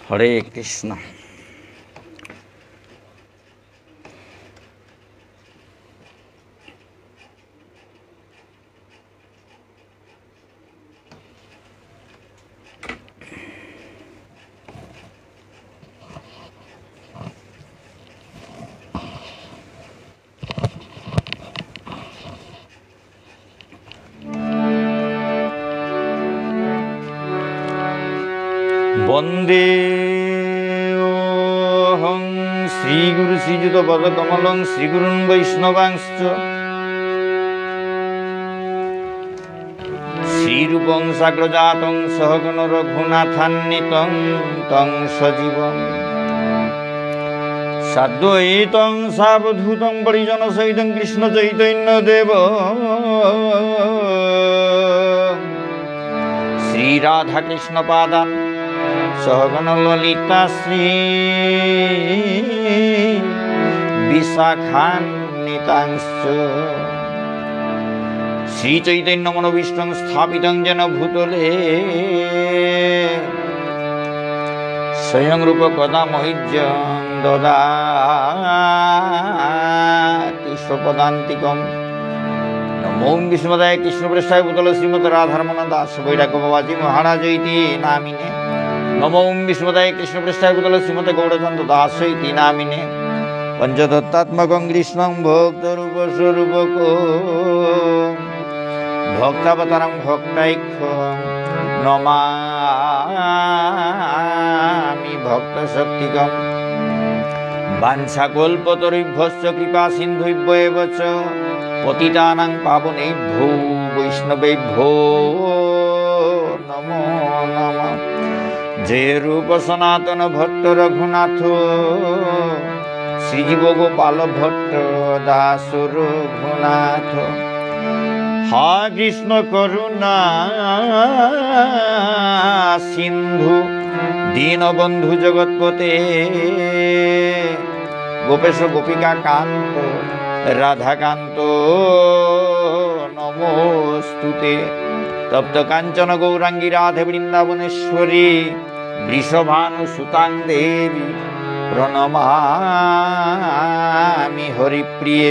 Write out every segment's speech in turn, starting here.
হরে কৃষ্ণ। বন্দে অহং শ্রীগুরু শ্রীযুত পদকমলং শ্রীগুরুন বৈষ্ণবাংশ্চ শ্রীরূপং সাগ্রজাতং সহগণ রঘুনাথান্বিতং তং সজীবং সাদ্বৈতং সাবধূতং পরিজন সহিতং কৃষ্ণ চৈতন্য দেব শ্রী রাধা কৃষ্ণ পাদান সহগণ ললিতা শ্রী বিশাখান্বিতাংশ্চ শ্রী চৈতন্য মনোভীষ্টং স্থাপিতং যেন ভূতলে স্বয়ং রূপ কদা মহিজ্যং দদাতি স্বপদান্তিকম। নমো বিষ্ণুপদায় কৃষ্ণপ্রেষ্ঠায় ভূতলে শ্রীমদ রাধারমণ দাস বৈরাগ্য বাবাজি মহারাজ ইতি নামিনে। নমো বিষ্ণুপদায় কৃষ্ণপ্রেষ্ঠায় ভূতলে শ্রীমদ গৌড়চন্দ্র দাস ইতি নামিনে। পঞ্চদত্তাত্মকং কৃষ্ণং ভক্তরূপ স্বরূপক ভক্তাবতারং ভক্তাইক্ষ্যং নমামি ভক্ত শক্তিকম। বাঞ্ছাকল্পতরুভ্যশ্চ কৃপা সিন্ধুভ্যেব চ পতিতানাং পাবনেভ্যো বৈষ্ণবেভ্যো নমো নমঃ। জয় রূপ সনাতন ভট্ট রঘুনাথ শ্রীজীব গোপাল ভট্ট দাস রঘুনাথ। হা কৃষ্ণ করুণা সিন্ধু দীনবন্ধু জগৎপতে গোপেশ গোপিকা কান্ত রাধাকান্ত নমস্তুতে। তপ্ত কাঞ্চন গৌরাঙ্গী রাধে বৃন্দাবনেশ্বরী বৃষভানুসুতাং দেবী প্রণমামি হরিপ্রিয়ে।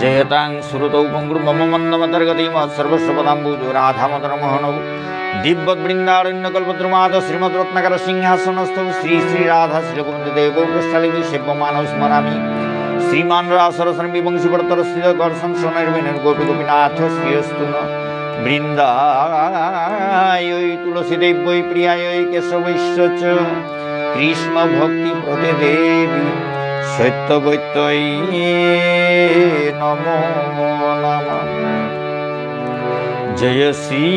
জয়তাং শ্রুতৌ পঙ্গুর মম মন্দমতর্গতি মৎসর্বস্বপদাম্বুজ রাধামদর মোহনৌ দিব্যবৃন্দারণ্য কল্পদ্রুমাদ শ্রীমদ রত্নাকর সিংহাসনস্থ শ্রী শ্রী রাধা শ্রী গোবিন্দ দেব পৃষ্ঠালিপি সেব্যমানৌ স্মরামি। শ্রীমান রাসরসন বিবংশীবর্তর স্থিত গর্ষণ সোনৈর্বিনের গোপী গোপীনাথ শ্রীয়স্তু বৃন্দায় তুলসী দেব্যৈ প্রিয়ায় কেশবৈশ্য চ কৃষ্ণ ভক্তি প্রদে দেবী সত্যবৈত্যৈ নমো নমঃ। জয় শ্রী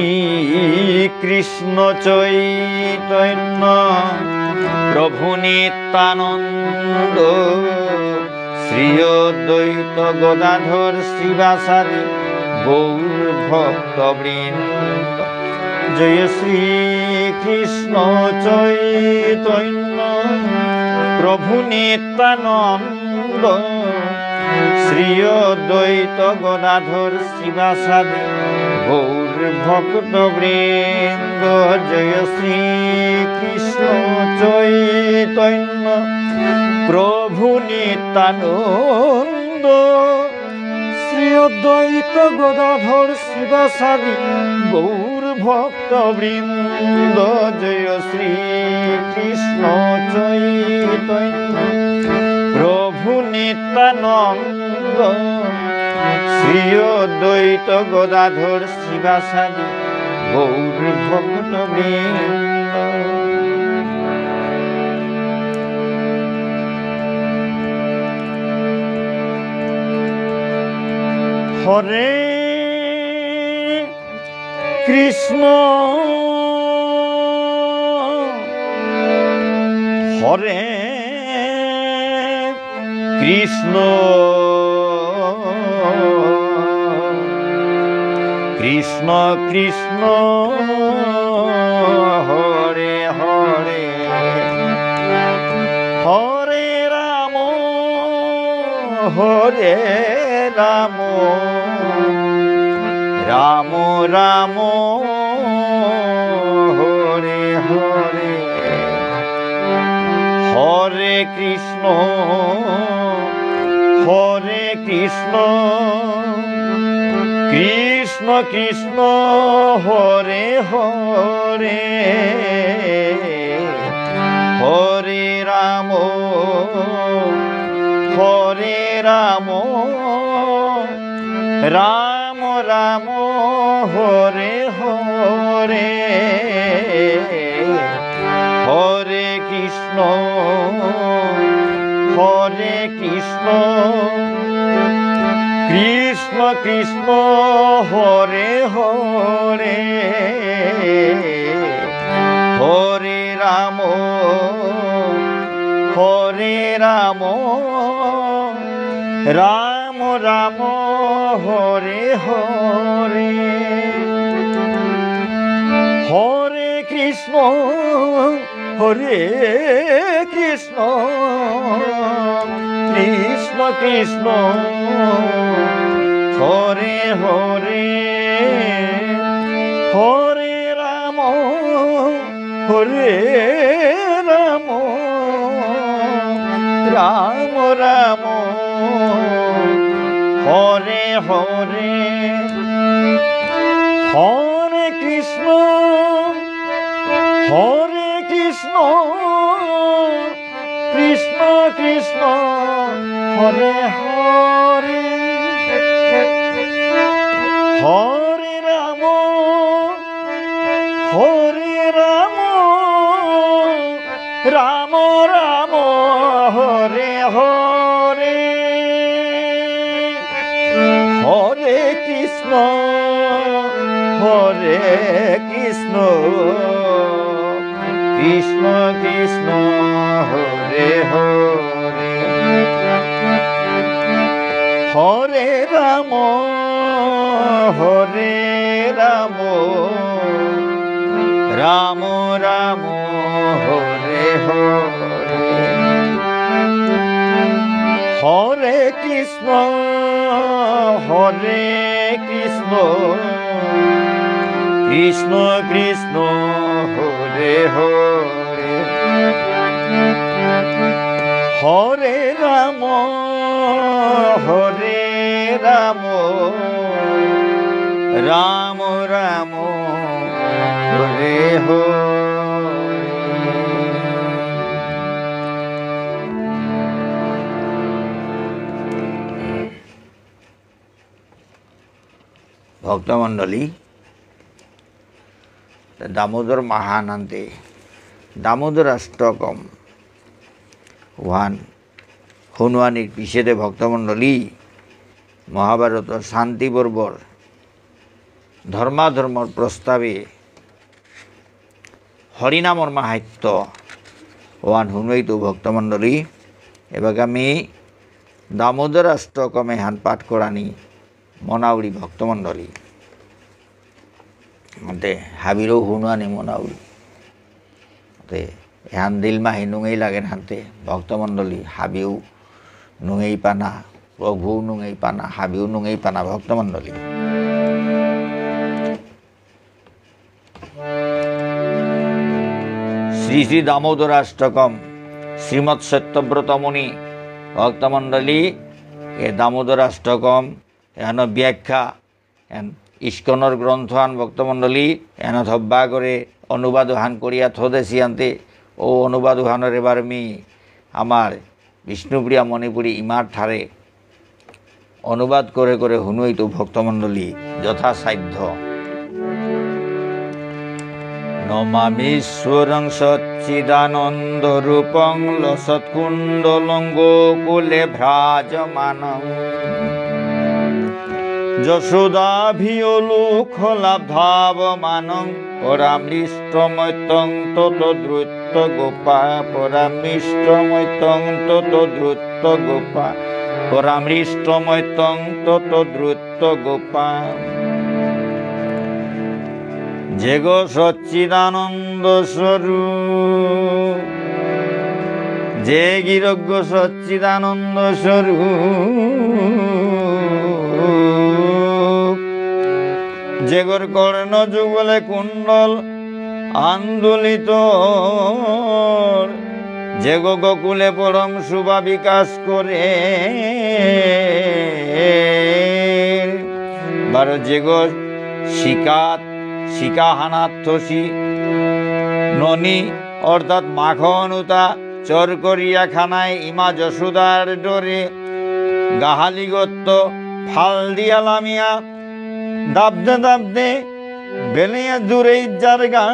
কৃষ্ণ চৈতন্য প্রভু নিত্যানন্দ শ্রী অদ্বৈত গদাধর শ্রীবাসাদি গৌর ভক্তবৃন্দ। জয় শ্রী কৃষ্ণ চৈতন্য প্রভু নিত্যানন্দ শ্রী অদ্বৈত গদাধর শ্রীবাসাদি গৌর ভক্তবৃন্দ। জয় শ্রী কৃষ্ণ চৈতন্য প্রভু নিত্যানন্দ শ্রী অদ্বৈত গদাধর শিবাসাদি গৌর ভক্তবৃন্দ। জয় শ্রী কৃষ্ণ চৈতন্য প্রভু নিত্যানন্দ শ্রী অদ্বৈত গদাধর শিবাসাদি গৌর ভক্তবৃন্দ। হরে কৃষ্ণ হরে কৃষ্ণ কৃষ্ণ কৃষ্ণ হরে হরে হরে রাম হরে রাম রাম রাম হরে হরে হরে কৃষ্ণ কৃষ্ণ কৃষ্ণ হরে হরে হরে রাম রাম রাম হরে হরে হরে কৃষ্ণ কৃষ্ণ কৃষ্ণ হরে হরে হরে রাম রাম রাম হরে হরে হরে কৃষ্ণ কৃষ্ণ কৃষ্ণ হরে হরে হরে রাম রাম রাম হরে হরে হরে কৃষ্ণ কৃষ্ণ কৃষ্ণ হরে হরে হরে রাম রাম রাম হরে হরে হরে কৃষ্ণ কৃষ্ণ কৃষ্ণ হরে হরে হরে রাম রাম রাম হরে হরে হরে কৃষ্ণ কৃষ্ণ কৃষ্ণ হরে হরে হরে রাম রাম রাম হরে হরে ভক্তমণ্ডলী দামোদর মহানন্দে দামোদরাষ্টকম ওয়ান হনুমানির পিছেদে ভক্তমণ্ডলী মহাভারত শান্তি পর্বর ধর্মাধর্মর প্রস্তাবে হরিনামর মাহাত্য ওয়ান শুনবেই তো ভক্তমণ্ডলী এবার আমি দামোদরাষ্টকমে হান পাঠ করানি মনাউড়ি ভক্তমণ্ডলী মতে হাবিরও শুনোৱানি মনাউড়ি মতে এহান দিল মাহি নুঙেই লাগে হানতে ভক্তমণ্ডলী হাবিও নুঙেই পানা প্রভুও নুঙেই পানা হাবিও নুঙেই পানা ভক্তমণ্ডলী শ্রী শ্রী দামোদরাষ্টকম শ্রীমৎ সত্যব্রত মুনি ভক্তমণ্ডলী এ দামোদরাষ্টকম এন ব্যাখ্যা এন ইস্কনের গ্রন্থ আন ভক্তমণ্ডলী এন ধব্বা করে অনুবাদ হান করিয়া থদেছি আনতে ও অনুবাদ হানের এবার আমি আমার বিষ্ণুপ্রিয়া মণিপুরী ইমার ঠারে অনুবাদ করে করে শুনুই তো ভক্তমণ্ডলী যথাসাধ্য নমামীশ্বরং সচ্চিদানন্দ রূপং লসৎকুণ্ডলং গোকুলে ভ্রাজমানং যশোদাভিয়লোকলাভাবমানং পরামৃষ্টমৈত্যং ততদ্রুত্য গোপা পরামৃষ্টমৈত্যং ততদ্রুত্য গোপা পরামৃষ্টমৈত্যং ততদ্রুত্য গোপা যে গো সচ্চিদানন্দ স্বরূপ যে গিরজ্ঞ সচ্চিদানন্দ স্বরূপ যেগর কর্ণ যুগলে কুণ্ডল আন্দোলিত, যেগো গোকুলে পরম শুভা বিকাশ করে, বারো যেগো শিকাহানাথসি ননি অর্থাৎ মাখন উতা চর করিয়া খানায় ইমা যশোদার ডরে, গাহালিগত্ত ফাল দিয়া লামিয়া দাবদে দাবদে বেলিয়া দূরে জারগা,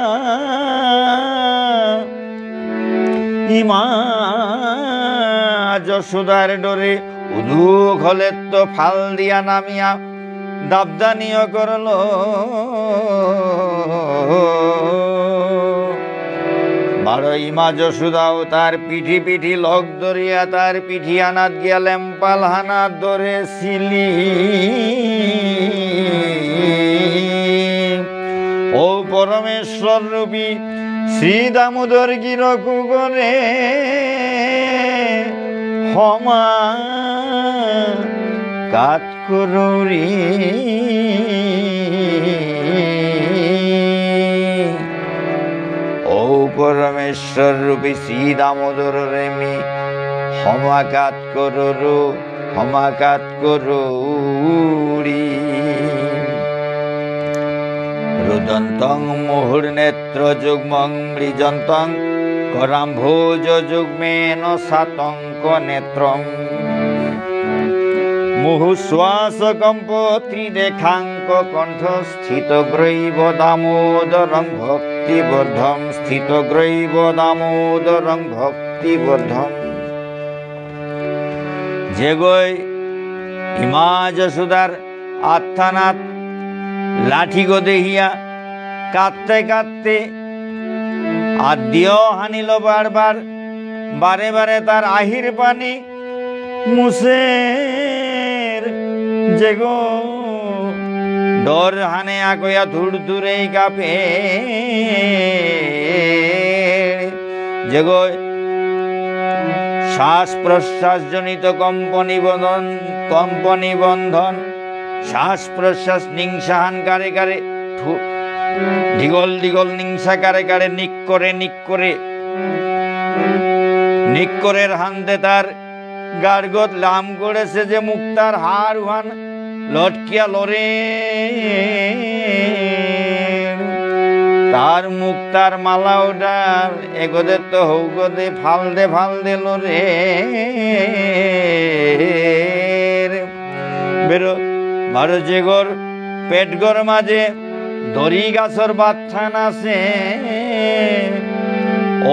ইমা যশোদার ডরে উদুক হলে তো ফাল দিয়া নামিয়া দাবদানীয় করল। বারো ইমা যশোদাও তার পিঠি পিঠি লক ধরিয়া তার পিঠি আনাত গিয়া লেম্পাল হানাত ধরে সিলি, ও পরমেশ্বর রূপী শ্রী দামোদর গিরকু করে ক্ষমা কাত করুরি, ও পরমেশ্বর রূপী শ্রী দামোদর রেমি ক্ষমাকাত করু, ক্ষমাকাত করুরি। রুদন্তং মুহুর্নেত্র যুগ্মং মৃজন্তং করাম্ভোজ যুগ্মেন সাতঙ্ক নেত্রম, মুহুশ্বাস কম্প ত্রিদেখাঙ্ক কণ্ঠ স্থিত গ্রৈব দামোদরং ভক্তিবর্ধম, স্থিত গ্রৈব দামোদরং ভক্তিবর্ধম। যেগই ইমা যশোদার আত্মানাথ লাঠি গো দেহিয়া কাঁদতে কাঁদতে আদ্য হানিল বারবার, বারে বারে তার আহির পানি মুসে, যেগো ডর হানে আকয়া ধুর ধুরে কাপে, যেগো শ্বাস প্রশ্বাস জনিত কম্পনি বন্ধন, শ্বাস প্রশ্বাস নিংসাহান কারে কারে, ঢিগল ঢিগল নিংসা কারে কারে, নিক্করের হান্দে তার গার্গত লাম করেছে, যে মুক্তার হার উহান লটকিয়া লরে, তার মুক্তার মালা উডাল এগোদে তো হৌগদে ফালদে ফালদে লরে, বেরো বারো যেগর পেটগর মাঝে দড়ি গাছর বাথান আছে,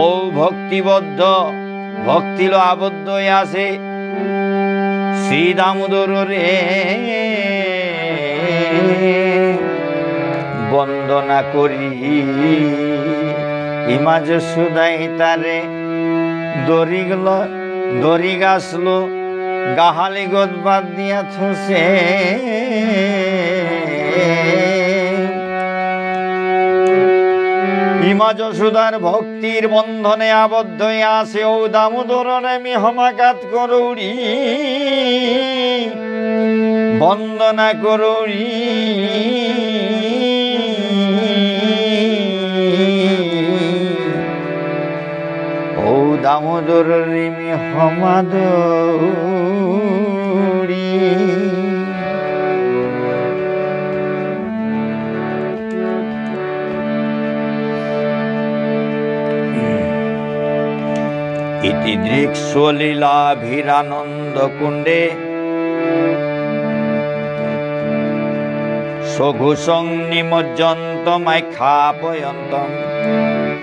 ও ভক্তিবদ্ধ ভক্তিল আবদ্ধ আছে শ্রী দামোদর রে, বন্দনা করি ইমা যশোদাই তারে দড়ি গাছলো গাহালি গদ বাদ দিয়া থসে, ইমা যশোদার ভক্তির বন্ধনে আবদ্ধ আছে, ও দামোদর আমি ক্ষমাকাত করুরি, বন্দনা করুরি। ও দামোদর রিমি ক্ষমাদুরি। ইতি দৃক্স্বলীলাভিরানন্দ কুণ্ডে সঘোষং নিমজ্জন্তমাখ্যাপয়ন্তং,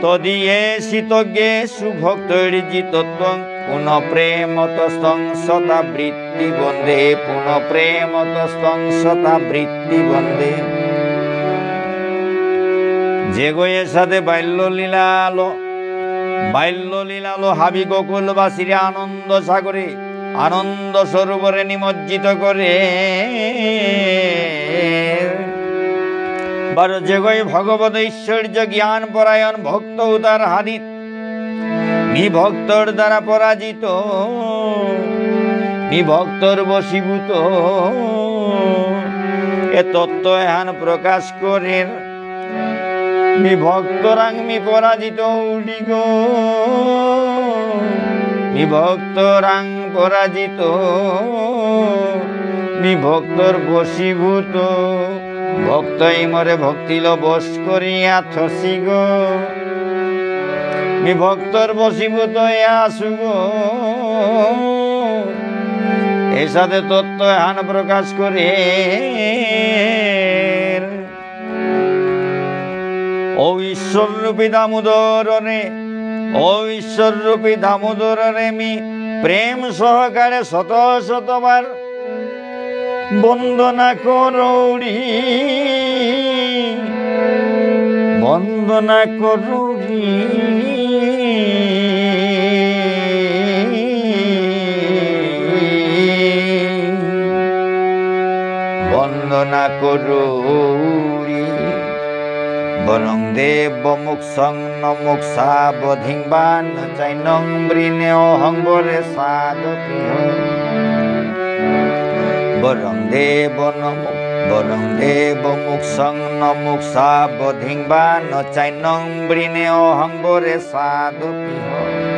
তদীয়েষিতজ্ঞে সুভক্তৈর্জিতত্বং, পুনঃ প্রেমতস্তং শতাবৃত্তি বন্দে, পুনঃ প্রেমতস্তং শতাবৃত্তি বন্দে। যে গয়ের সাথে বাল্যলীলালো হাবি গোকুলবাসীরা আনন্দ সাগরে আনন্দ সরোবরে নিমজ্জিত করে, বারো যেগই ভগবত ঐশ্বর্য জ্ঞান পরায়ণ ভক্ত তার হাদিত ভক্তর দ্বারা পরাজিত, ভক্তর বশীভূত, এ তত্ত্ব এহান প্রকাশ করেন মি ভক্তরাং মি পরাজিত উড়িগ মি ভক্তরাং পরাজিত মি ভক্তর বশীভূত ভক্তই মরে ভক্তিল বশ করিয়া থসিগ মি ভক্তর বশীভূত আসুগ এর সাথে তত্ত্ব এহান প্রকাশ করে ও ঈশ্বর রূপী দামোদরে ও ঈশ্বর রূপী দামোদরে মি প্রেম সহকারে শত শতবার বন্দনা করৌড়ি বন্দনা করৌড়ি বন্দনা করৌড়ি বরং দেব মুখ সং নমুখ সাবধিংবান চাইনং বৃণে অহংবরে সাধু প্রিয় বরং দেব মুখ সং নমুখ সাবধিংবান চাইনং বৃণে অহংবরে সাধু প্রিয়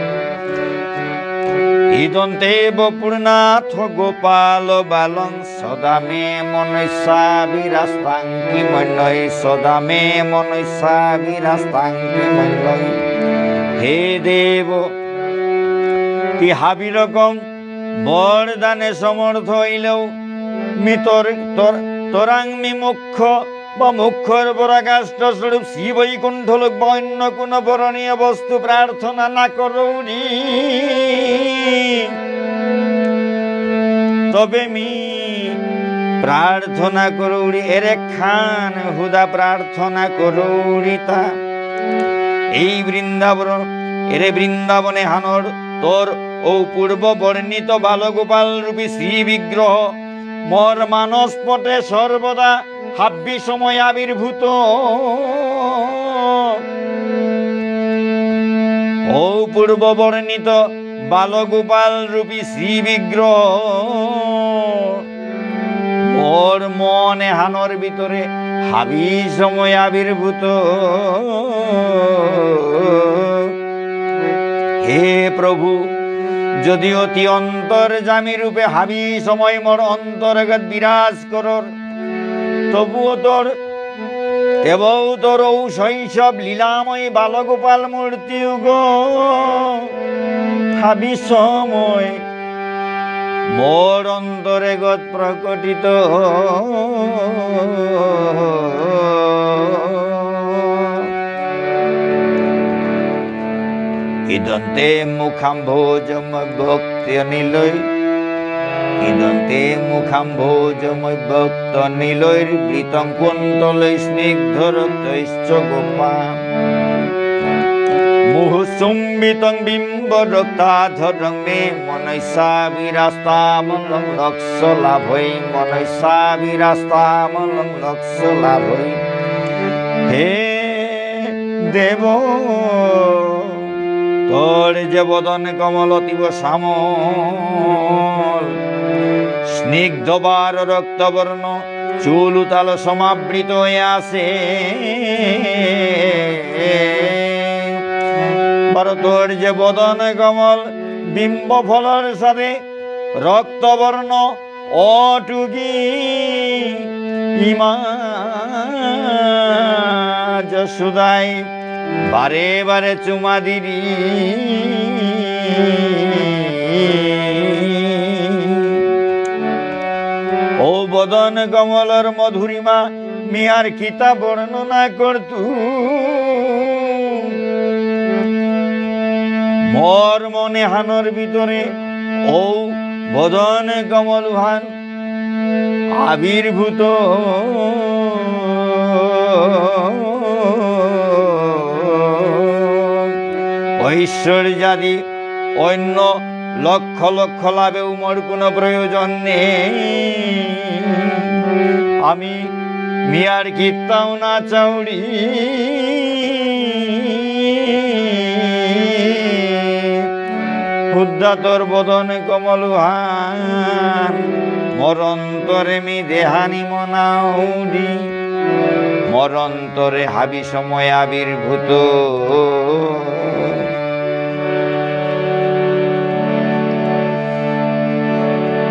ইদন্তেব পূর্ণাথ গোপাল বালং সদা মে মনৈষা বিরাস্তাঙ্কি মন্যই সদা মে মনৈষা বিরাস্তাঙ্কি মন্যই হে দেব কি হাবি রকম বরদানে সমর্থ হইলেও মি তোরাং মি মুখ্য বা মুখ্যর পরাকাষ্ঠ স্বরূপ শ্রী বৈকুণ্ঠ লোক বা অন্য কোন বরণীয় বস্তু প্রার্থনা না করৌনি তবে মি প্রার্থনা করৌড়ি এরে খান হুদা প্রার্থনা করৌড়ি তা এই বৃন্দাবন এরে বৃন্দাবনে হানর তোর ও পূর্ব বর্ণিত বালগোপাল রূপী শ্রী বিগ্রহ মোর মানস পটে সর্বদা হাব্বি সময় আবির্ভূত ও পূর্ব বর্ণিত বালগোপাল রূপী শ্রী বিগ্রহ মোর মনে হানর ভিতরে হাবি সময় আবির্ভূত হে প্রভু যদি অতি অন্তর্যামী রূপে হাবি সময় মোর অন্তর্গত বিরাজ করর তবুও তোর শৈশব লীলাময় বালগোপাল মূর্তি হাবি সময় মোর অন্তর্গত প্রকটিত ইদন্তে মুখাম্ভোজময় ভক্তি নিলয় ইদন্তে মুখাম্ভোজময় ভক্ত নিলয়র বৃতং কুন্তলৈ স্নিগ্ধরক্তৈশ্চ গোপা মুহুসুম্বিতং বিম্ব রক্তাধরং মে মনৈষা বিরাস্তামলং লক্ষ লাভৈ মনৈষা বিরাস্তামলং লক্ষ লাভৈ হে দেব তোর যে বদন কমল অতীব শ্যামল স্নিগ্ধবার রক্তবর্ণ চুল উতাল সমাবৃত হয়ে আসে তোর যে বদন কমল বিম্ব ফলর সাথে রক্তবর্ণ অটুকি ইমা যশোদাই বারে বারে চুমা দিদি ও বদন কমলর মধুরিমা মিয়ার কিতা বর্ণনা করতু মোর মনে হানর ভিতরে ও বদন কমল ভান আবির্ভূত ঐশ্বর্যাদি অন্য লক্ষ লক্ষ লাভেও মোর কোনো প্রয়োজন নেই আমি মিয়ার কীর্তাও না চাউড়ি হুদ্দা তোর বদন কমল ভান মরন্তরে মি দেহানি মনাউডি মরন্তরে হাবি সময় আবির্ভূত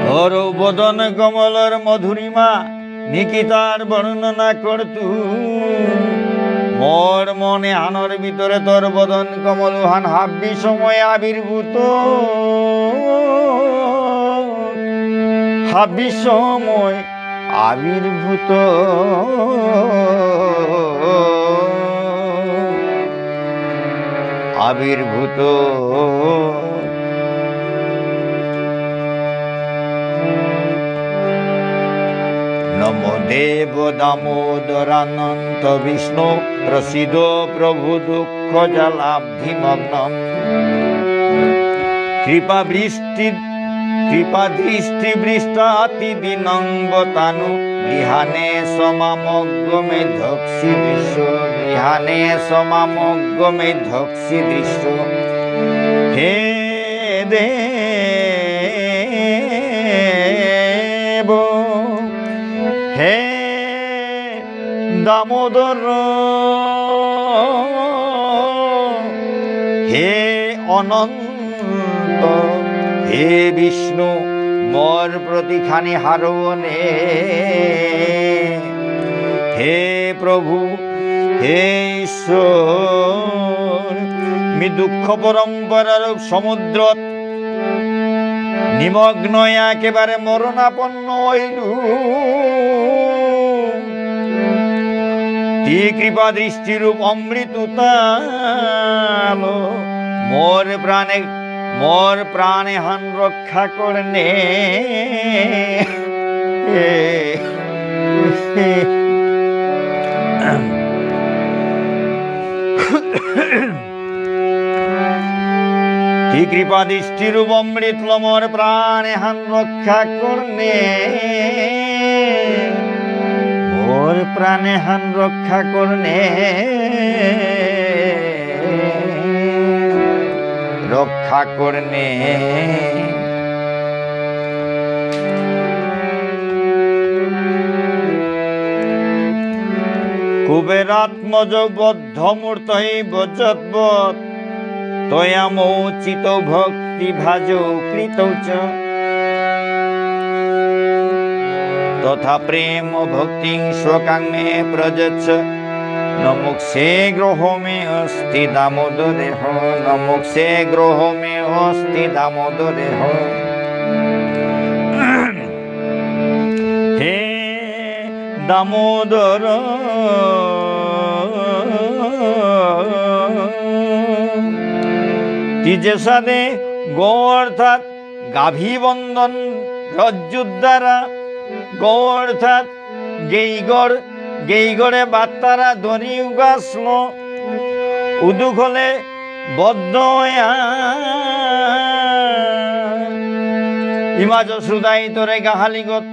ধর বদন কমলর মধুরিমা নিকিতার বর্ণনা করতু মোর মনে আনর ভিতরে তোর বদন কমল হান হাবি সময় আবির্ভূত হাবি সময় আবির্ভূত আবির্ভূত নমো দেব দামোদরানন্ত বিষ্ণু প্রসিদ প্রভু দুঃখ জলাব্ধিমগ্নম কৃপা দৃষ্টি বৃষ্টাতি দিনঙ্গতানু বিহানে সমামগ্গমে ধক্ষি দৃশ্য বিহানে সমামগ্গমে ধক্ষি দৃশ্য হে দেব হে দামোদর হে অনন্ত হে বিষ্ণু মোর প্রতিখানি হারনে হে প্রভু হে ঈশ্বর মি দুঃখ পরম্পরার সমুদ্র নিমগ্ন একেবারে মরণাপন্ন হইলু তি কৃপা দৃষ্টিরূপ অমৃততাল মোর প্রাণে হান রক্ষা করনে তি কৃপা দৃষ্টিরূপ অমৃত মোর প্রাণে হান রক্ষা করনে মোর প্রাণে হান রক্ষা করনে রক্ষা করনে কুবেরাত্মজ বদ্ধ মূর্ত বজ্রৎবৎ তয়ামোচিত ভক্তি ভাজো কৃত তথা প্রেম ভক্তি শ্লোকাং মে প্রযচ্ছ নমুক্ষে গ্রহ মে অস্তি দামোদরে হ নমুক্ষে গ্রহ মে অস্তি দামোদরে হ হে দামোদর তিজে সাদে গো অর্থাৎ গাভী বন্ধন রজ্জুর দ্বারা গো অর্থাৎ গেইগড়ে বাত্তারা দড়ি উগাসল উদুখলে বদ্ধ ইমাজ সুদাই তোরে গাহালিগত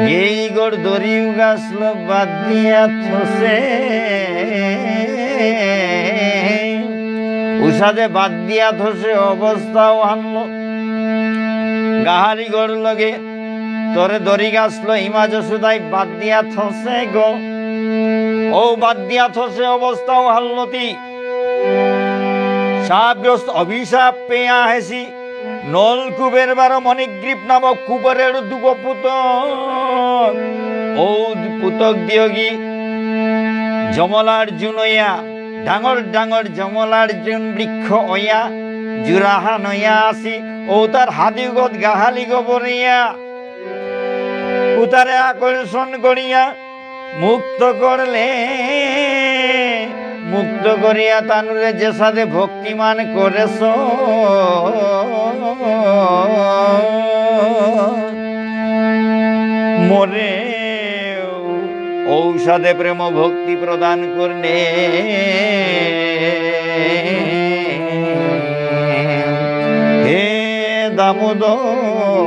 গেইগড় দড়ি উগাসল বাদ দিয়া থসে উষাদে বাদ দিয়া থসে অবস্থাও আনলো গাহালিগড় লগে তোরে দড়ি গাছলো ইমাজ সুদাই বাদ দিয়া থসে গো ও বাদ দিয়া থসে অবস্থাও হাল্লতি সাপগ্রস্ত অভিশাপ পেয়া হেসি নলকূপের 12 মণিগ্রীব নামক কুবেরের দুগো পুতক ও পুতক দিয়গি যমলার্জুন হইয়া ডাঙর ডাঙর যমলার্জুন বৃক্ষ হইয়া জুরাহান হইয়া আসি ও তার হাদিগত গাহালি গোবরিয়া উতারে আকর্ষণ করিয়া মুক্ত করলে মুক্ত করিয়া তানুরে যে সাথে ভক্তিমান করেছ মোরে ঔষধে প্রেম ভক্তি প্রদান করলে হে দামোদর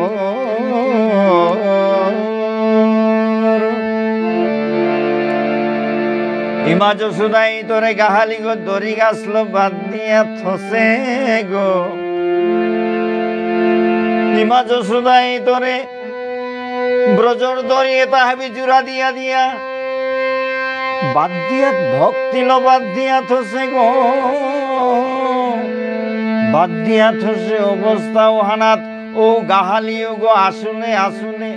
ইমাজ সুদাই তোরে গাহালি গো দড়ি গাছলো বাদ দিয়া থসে গো ইমা যশোদাই তোরে ব্রজর দরিয়ে তাহাবি জুড়া দিয়া দিয়া বাদ দিয়া ভক্তি লো বাদ দিয়া থসে গো বাদ দিয়া থসে অবস্থা ও হানাত ও গাহালিও গো আসুনে আসুনে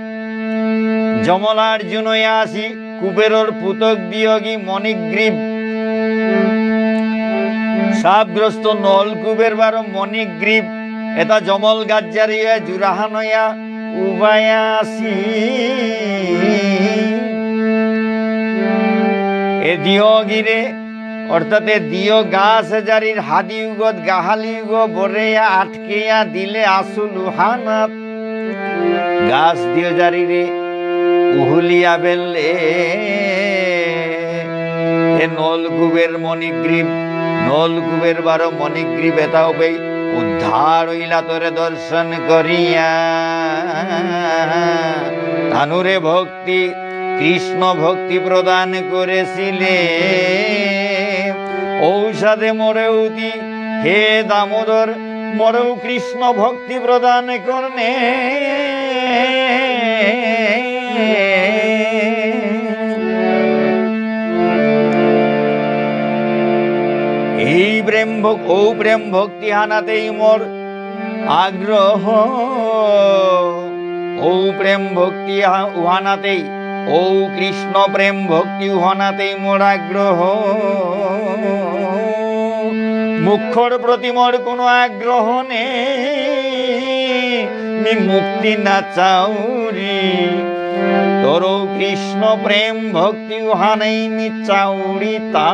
যমলার জুনয়া আসি কুবেরর পুতক বিয়োগী মণিগ্রীব সাপগ্রস্ত নল কুবের বারো মণিগ্রীব এটা জমল গাজ্জারিয়া জুরাহানয়া উবায়াসি এ দিও গিরে অর্থাৎ এ দিও গাছ জারির হাদি উগত গাহালি উগ বরেয়া আটকেয়া দিলে আসুল উহানাত গাছ দিও জারিরে উহুলিয়া বেললে এ নলকুবের মণিগ্রীব নলকুবের বারো মণিগ্রীব এটাও পেই উদ্ধার হইলা তোরে দর্শন করিয়া তানুরে ভক্তি কৃষ্ণ ভক্তি প্রদান করেছিলে ঔষধে মরেউতি হে দামোদর মরেও কৃষ্ণ ভক্তি প্রদান করনে এই প্রেম ভক্তি হানাতেই মোর আগ্রহ ও প্রেম ভক্তি উহানাতেই ও কৃষ্ণ প্রেম ভক্তি উহানাতেই মোর আগ্রহ মুখ্যর প্রতি মোর কোনো আগ্রহ নেই মুক্তি না চাউরি তোর কৃষ্ণ প্রেম ভক্তি উহানেই মি চাউরি তা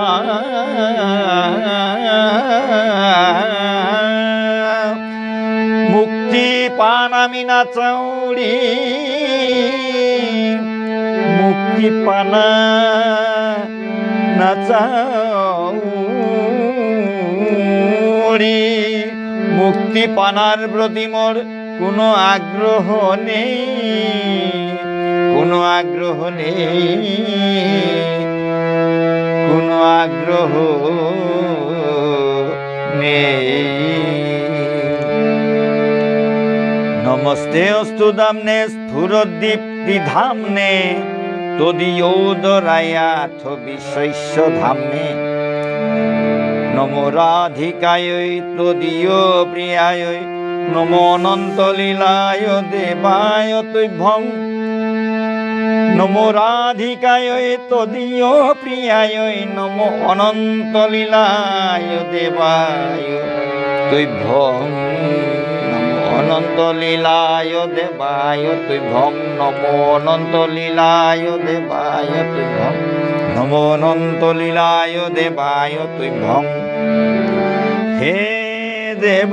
মুক্তি পান আমি না চাউরি মুক্তি পানা না চাউরি মুক্তি পানার প্রতি মোর কোনো আগ্রহ নেই কোনো আগ্রহ নেই কোনো আগ্রহ নেই নমস্তে অস্তু দামনে স্ফুরদীপ্তি ধামনে তদীয়োদরায়াথ বিশ্বৈশ্য ধামনে নমো রাধিকায় তদীয় প্রিয়ায় নমো অনন্ত লীলায় দেবায় তুভ্যং নমো রাধিকায় তদীয় প্রিয়ায় নমো অনন্ত লীলায় দেবায় তুভ্যং নমো অনন্ত লীলায় দেবায় তুভ্যং নমো অনন্ত লীলায় দেবায় তুভ্যং নমো অনন্ত লীলায় দেবায় তুভ্যং হে দেব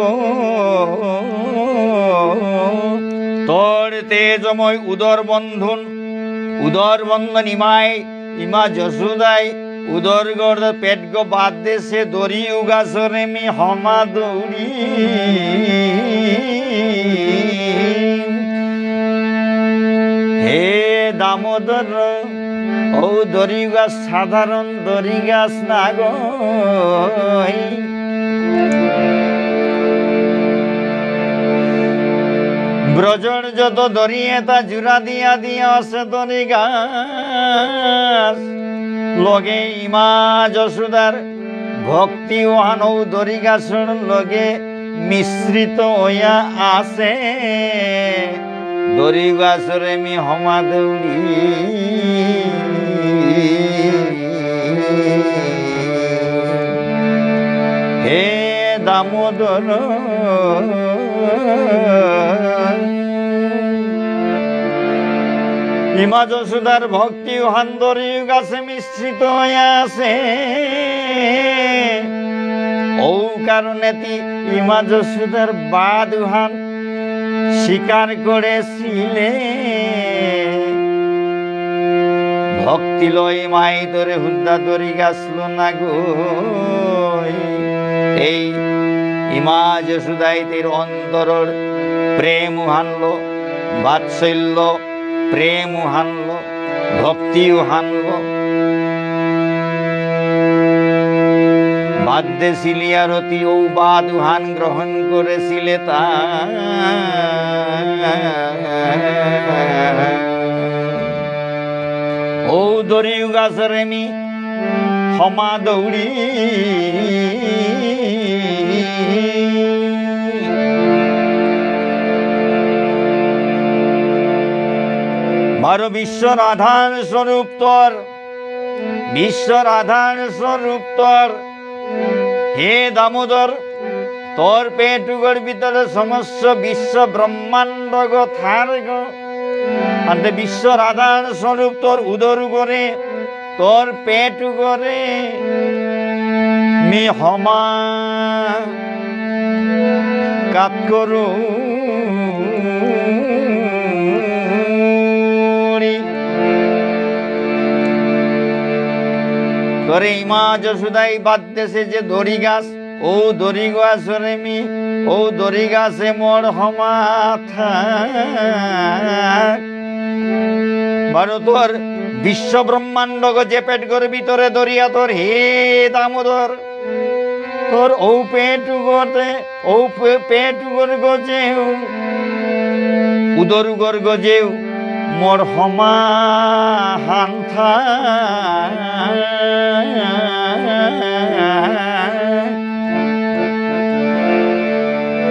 তোর তেজময় উদর বন্ধন ইমায় ইমা যশোদাই উদর গড় পেট গো বাদ দেশে দড়ি উগাসরে মি হমা দৌড়ি হে দামোদর ও দড়ি গাছ সাধারণ দড়ি গাছ না গো ব্রজর যত দরিয়ে তা জুড়া দিয়া দিয়া আছে দরি গাছ লগে ইমা যশোদার ভক্তি ওহানৌ দরি গাছর লগে মিশ্রিত হইয়া আছে দরি গাছরে মি হমা দৌড়ি হে দামোদর ইমা যশোদার ভক্তি উহান দরি গাছে মিশ্রিত হইয়া আছে ও কারণেতি ইমা যশোদার বাদ উহান স্বীকার করেছিলে ভক্তি লয় মাই তোরে হুদ্দা দরি গাছল না গো এই ইমা যশোদাই তের অন্তরর প্রেম হানলো বাৎসল্য প্রেম হানলো ভক্তি হানলো বাদ্যে সিলিয়ারতি ও বাদুহান গ্রহণ করেছিলে তা ও দরিউ গাছরেমি হমা দৌড়ি মারো বিশ্বর আধার স্বরূপ তোর, বিশ্বর আধার স্বরূপ তোর হে দামোদর, তোর পেটুগর ভিতরে সমস্ত বিশ্ব ব্রহ্মাণ্ড থার গো বিশ্বর আধার স্বরূপ তোর উদর গরে, তোর পেটু গরে মি হমা কাত করু তোরে ইমা যশোদাই বাদ্যেছে যে দড়ি গাছ, ও দড়ি গাছরে মি ও দড়ি গাছে মোর হমাথা বারো তোর বিশ্ব ব্রহ্মাণ্ড যে পেট করে ভিতরে দরিয়া তোর হে দামোদর, তোর ও পেট গতে ও পেট গর গজেউ উদর গর গজেউ মোর হমা হান্থা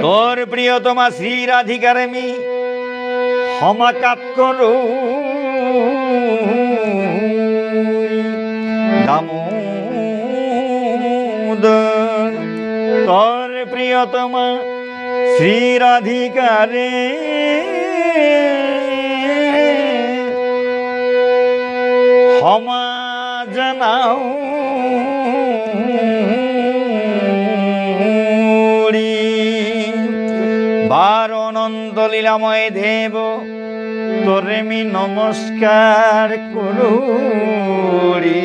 তোর প্রিয়তমা শ্রী রাধিকারে মি হমাকাত করো দামোদর, তোর প্রিয়তমা শ্রী রাধিকারে হমা জানাও বার অনন্ত লীলাময় দেব, তোরে মি নমস্কার করুরি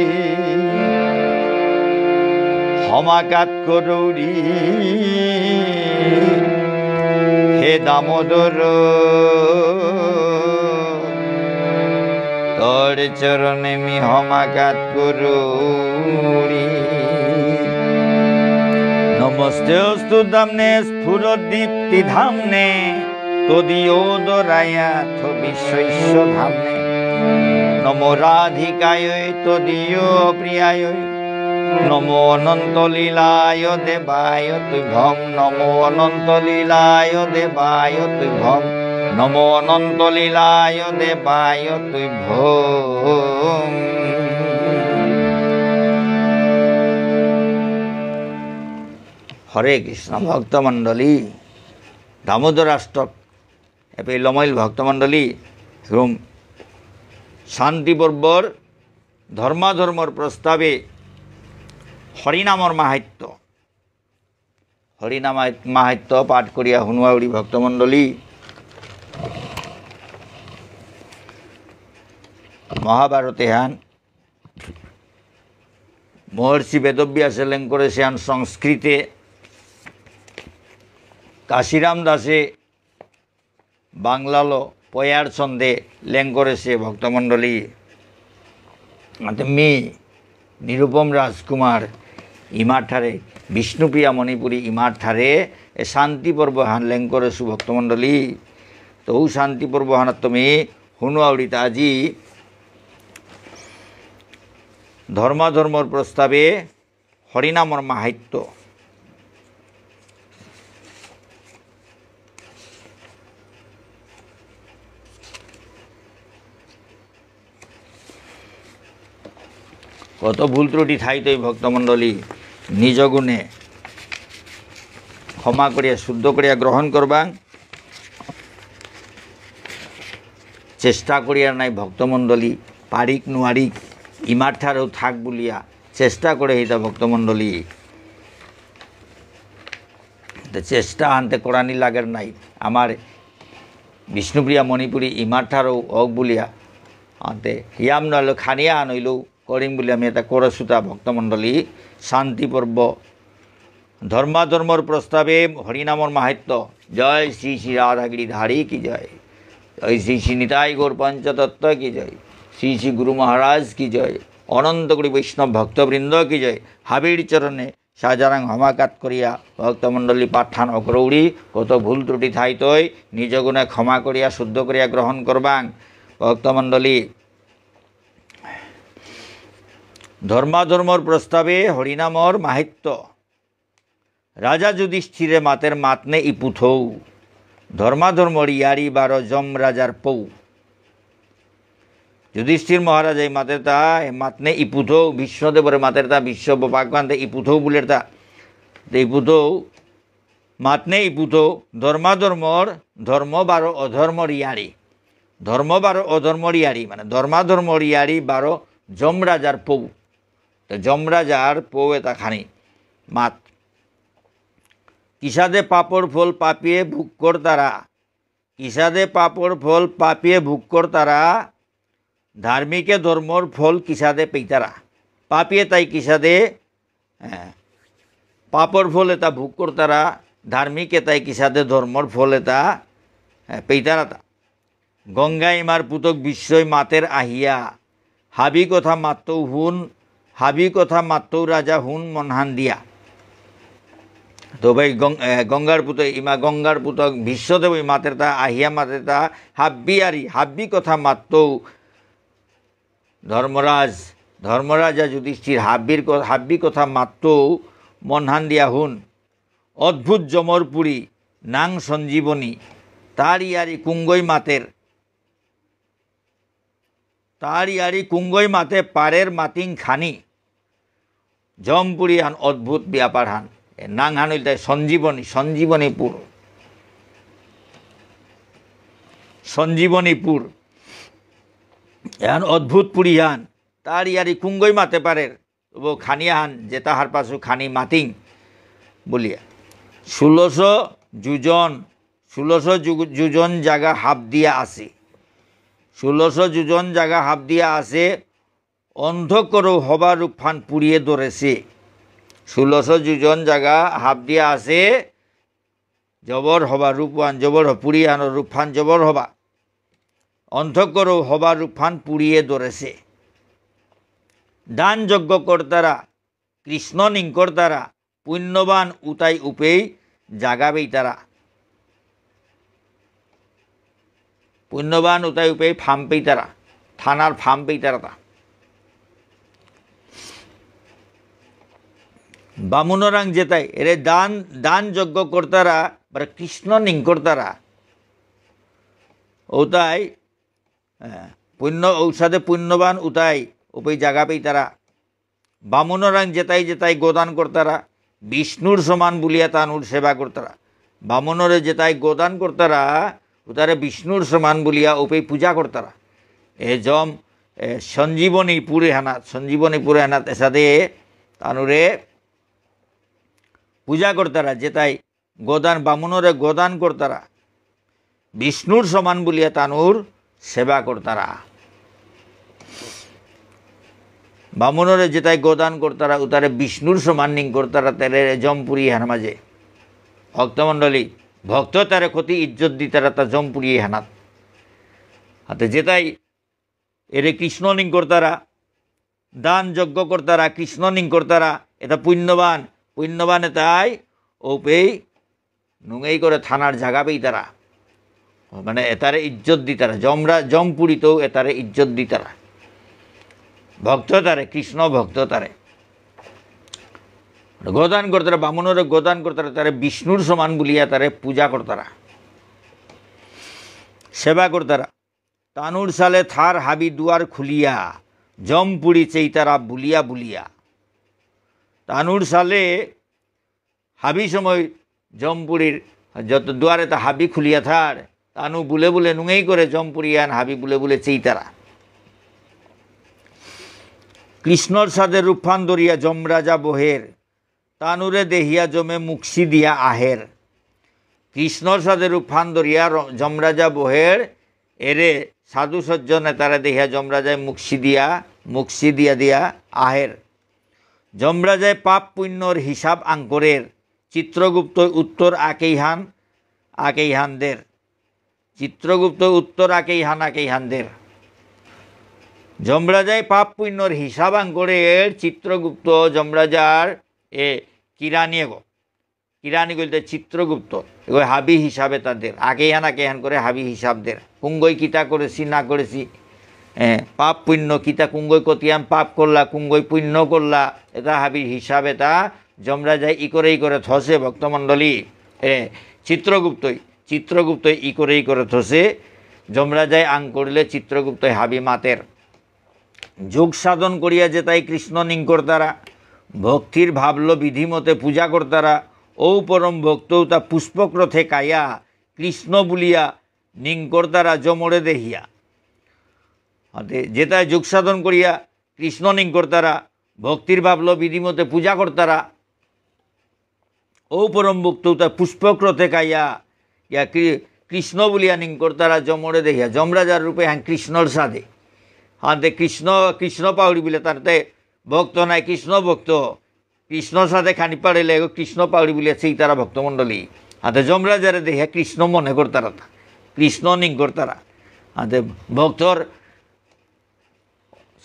হমাকাত করুরি হে দামোদর, তোর চরণে মি হমাকাত করুরি। নমস্তে অস্তু দামনে স্ফুরদীপ্তি ধামনে তদীয়োদরায়া বিশ্বৈশ্ব ধামনে নমো রাধিকায় তদীয় প্রিয়ায় নমো অনন্ত লীলায় দেবায় তুভ্যং নমো অনন্ত লীলায় দেবায় তুভ্যং নমো অনন্ত লীলায় দেবায় তুভ্যং। হরে কৃষ্ণ ভক্তমণ্ডলী, দামোদরাষ্টক এপে লমইল ভক্তমণ্ডলী এবং শান্তি পর্বর ধর্মাধর্মর প্রস্তাবে হরিনামর মাহাত্য, হরিনাম মাহাত্য পাঠ করিয়া হুনুয়াউড়ি ভক্তমণ্ডলী। মহাভারতে হান মহর্ষি বেদব্যাসে লেং করেছে হান সংস্কৃতে, কাশিরাম দাসে বাংলালো পয়ার ছন্দে লেং করেছে ভক্তমণ্ডলী। মি নিরুপম রাজকুমার ইমার ঠারে বিষ্ণুপ্রিয়া মণিপুরী ইমার ঠারে এ শান্তি পর্ব হান লেং করেছু ভক্তমণ্ডলী। তো ও শান্তি পর্ব হানার তুমি হুনুয়াউড়িতে আজি ধর্মাধর্মর প্রস্তাবে হরিনামর মাহাত্য। কত ভুল ত্রুটি থাইতই ভক্তমণ্ডলী নিজ গুণে ক্ষমা করিয়া শুদ্ধ করিয়া গ্রহণ করবা চেষ্টা করিয়া নাই ভক্তমণ্ডলী। পারিক নুয়ারিক ইমার ঠারেও থাক বলিয়া চেষ্টা করে হইতা ভক্তমণ্ডলী। চেষ্টা আনতে করানি লাগের নাই আমার বিষ্ণুপ্রিয়া মণিপুরী ইমার ঠারেও অক বলিয়া আনতে হিয়াম নইল খানিয়া আনইলেও করিম বলে আমি এটা করছুতা ভক্তমণ্ডলী। শান্তি পর্ব ধর্মাধর্মর প্রস্তাবে হরিনামর মাহাত্য। জয় শ্রী শ্রী রাধাগিরি ধারী কি জয়, জয় শ্রী শ্রী নিতাই গৌর পঞ্চতত্ত্ব কি জয়, শ্রী শ্রী গুরু মহারাজ কি জয়, অনন্ত কোটি বৈষ্ণব ভক্তবৃন্দ কি জয়। হাবির চরণে সাজারাং হমাকাত করিয়া ভক্তমণ্ডলী পাঠান অক্রৌড়ি কত ভুল ত্রুটি থাইতই নিজ গুণে ক্ষমা করিয়া শুদ্ধ করিয়া গ্রহণ করবাং। ভক্তমণ্ডলী ধর্মাধর্মর প্রস্তাবে হরিনামর মাহিত্য রাজা যুধিষ্ঠিরে মাতের মাতনে ইপুথৌ ধর্মাধর্মর ইয়ারি বারো যম রাজার পৌ। যুধিষ্ঠির মহারাজ এই মাতের তা মাতনে ইপুথৌ বিশ্বদেবরে মাতের তা বিশ্ব পাকবান্তে ইপুথৌ বুলের তা ইপুথৌ মাতনে ইপুথৌ ধর্মাধর্মর ধর্ম বারো অধর্মর ইয়ারি ধর্ম বারো অধর্মর ইয়ারি মানে ধর্মাধর্মর ইয়ারি বারো যম রাজার পৌ। তো যম রাজার পৌ এটা খানি মাত কিসাদে পাপড় ফল পাপিয়ে ভোগ কর তারা কিসাদে পাপড় ফল পাপিয়ে ভোগ কর তারা ধার্মিকে ধর্মর ফল কিসাদে পেইতারা পাপিয়ে তাই কিসাদে পাপড় ফল এটা ভোগ কর তারা ধার্মিকে তাই কিসাদে ধর্মর ফল এটা পেইতারা তা। গঙ্গা ইমার পুতক বিশ্বই মাতের আহিয়া হাবি কথা মাত্তৌ হুন হাবি কথা মাত্তৌ রাজা হুন মনহান দিয়া। তো ভাই গঙ্গার পুতক ইমা গঙ্গার পুতক বিশ্বদেব মাতের তা আহিয়া মাতের তা হাব্বি আরি হাব্বি কথা মাত্তৌ ধর্মরাজ ধর্মরাজা যুধিষ্ঠির হাব্বি কথা মাত্তৌ মনহান দিয়া হুন অদ্ভুত যমরপুরী নাং সঞ্জীবনী তার ইয়ারি কুঙ্গই মাতের তার ইয়ারি কুঙ্গই মাতে পারের মাতিং খানি জমপুরি হান অদ্ভুত ব্যাপার হান নাং হান হইল সঞ্জীবনী সঞ্জীবনীপুর সঞ্জীবনীপুর এহান অদ্ভুত পুরী হান তার ইয়ারি কুঙ্গই মাতে পারের তবু খানিয়া হান যে তাহার পাশু খানি মাতিং বলিয়া 1600 যোজন জাগা হাফ দিয়া আছে 1600 যোজন জাগা হাফ দিয়া আছে অন্ধকরও হবা রূপফান পুড়িয়ে ধরেছে 1600 যোজন জাগা হাফ দিয়া আছে জবর হবা রূপবান জবর পুড়িয়ে আনো রূপফান জবর হবা অন্ধকরও হবা রূপফান পুড়িয়ে ধরেছে। দান যজ্ঞ কর্তারা কৃষ্ণ নিঙ্কর্তারা পুণ্যবান উতাই উপেই জাগাবেই তারা পুণ্যবান উতাই উপেই ফার্ম পেই তারা থানার ফার্ম পেই তারা তা। বামুনরাং যেতাই এরে দান দান যজ্ঞ কর্তারা বা কৃষ্ণ নিঙ্কর্তারা ওতাই পুণ্য ঔষধে পুণ্যবান উতাই উপেই জাগা পেই তারা। বামুনরাং যেতাই যেতাই গোদান কর্তারা বিষ্ণুর সমান বলিয়া তানুর সেবা করতারা বামনরে যেতাই গোদান করতারা উতারে বিষ্ণুর সমান বলিয়া ওপেই পূজা করতারা। এ জম সঞ্জীবনীপুরে হানাত এসাদে তানুরে পূজা করতারা যেতাই গোদান বামনরে গোদান করতারা বিষ্ণুর সমান বলিয়া তানুর সেবা করতারা। বামনরে যেতাই গোদান করতারা উতারে বিষ্ণুর সমান নিং করতারা তেরে জমপুরি হান মাঝে ভক্তমণ্ডলী ভক্ত তারে ক্ষতি ইজ্জত দি তারা তা জমপুরি হানাত হাতে যেতাই এরে কৃষ্ণ নিং করতারা দান যজ্ঞ করতারা কৃষ্ণ নিং করতারা এটা পুণ্যবান পুণ্যবান এটাই ওপেই নুঙেই করে থানার জাগা পেই তারা মানে এতারে ইজ্জত দি তারা জমপুরিতেও এতারে ইজ্জত দি তারা ভক্ত তারে কৃষ্ণ ভক্ত তারে গোদান করতারা বামুনরে গোদান করতারা তারে বিষ্ণুর সমান বলিয়া তারে পূজা করতারা সেবা করতারা। তানুর সালে থার হাবি দুয়ার খুলিয়া জমপুরি চেইতারা বুলিয়া বুলিয়া তানুর সালে হাবি সময় জমপুরীর যত দুয়ারে তা হাবি খুলিয়া থার তানু বুলে বুলে নুঙেই করে জমপুরিয়ান হাবি বুলে বুলে চেইতারা। কৃষ্ণর সাথে রূপফান দরিয়া যমরাজা বহের তানুরে দেহিয়া জমে মুক্সি দিয়া আহের কৃষ্ণর সাথে রূপফান দরিয়া যমরাজা বহের এরে সাধু সজ্জন তারা দেহিয়া যমরাজায় মুক্সি দিয়া আহের। যমরাজায় পাপ পুণ্যর হিসাব আঙ্করের চিত্রগুপ্ত উত্তর আকেইহানদের চিত্রগুপ্ত উত্তর আকেইহানদের যমরাজায় পাপ পুণ্যর হিসাব আঙ্করের চিত্রগুপ্ত যমরাজার কিরানি এগো কিরানি বলতে চিত্রগুপ্ত এগো হাবি হিসাবে তাদের আগে হানা কেহান করে হাবি হিসাবদের কুঙ্গই কিতা করেছি না করেছি পাপ পুণ্য কিতা কুঙ্গই কতিয়াম পাপ করলা কুঙ্গই পুণ্য করলা এটা হাবির হিসাব এটা যমরাজায় ই করে থসে ভক্তমণ্ডলী চিত্রগুপ্তই ই করে থসে যমরাজায় আং করলে চিত্রগুপ্তই হাবি মাতের যোগ সাধন করিয়া যে তাই কৃষ্ণ নিঙ্কর তারা ভক্তির ভাবল বিধিমতে পূজা করতারা ও পরম ভক্তও তা পুষ্পক্রথে কায়া কৃষ্ণ বলিয়া নিঙ্কর তারা যমরে দেহিয়া যেটায় যোগ সাধন করিয়া কৃষ্ণ নিঙ্কর তারা ভক্তির ভাবল বিধিমতে পূজা করতারা ও পরম ভক্তও তা পুষ্পক্রথে কাইয়া ইয়া কৃষ্ণ বলিয়া নিঙ্কর তারা যমরে দেহিয়া যমরাজার রূপে হ্যাঁ কৃষ্ণর সাধে হাতে কৃষ্ণ পাউড়ি বলে তারতে ভক্ত নাই কৃষ্ণ ভক্ত কৃষ্ণর সাথে খানি পাড়িলে কৃষ্ণ পাউড়ি বলে সেই তারা ভক্তমণ্ডলী হাতে যমরাজারে দেখিয়া কৃষ্ণ মনে করতারা কৃষ্ণ নিঙ্কর তারা হাতে ভক্তর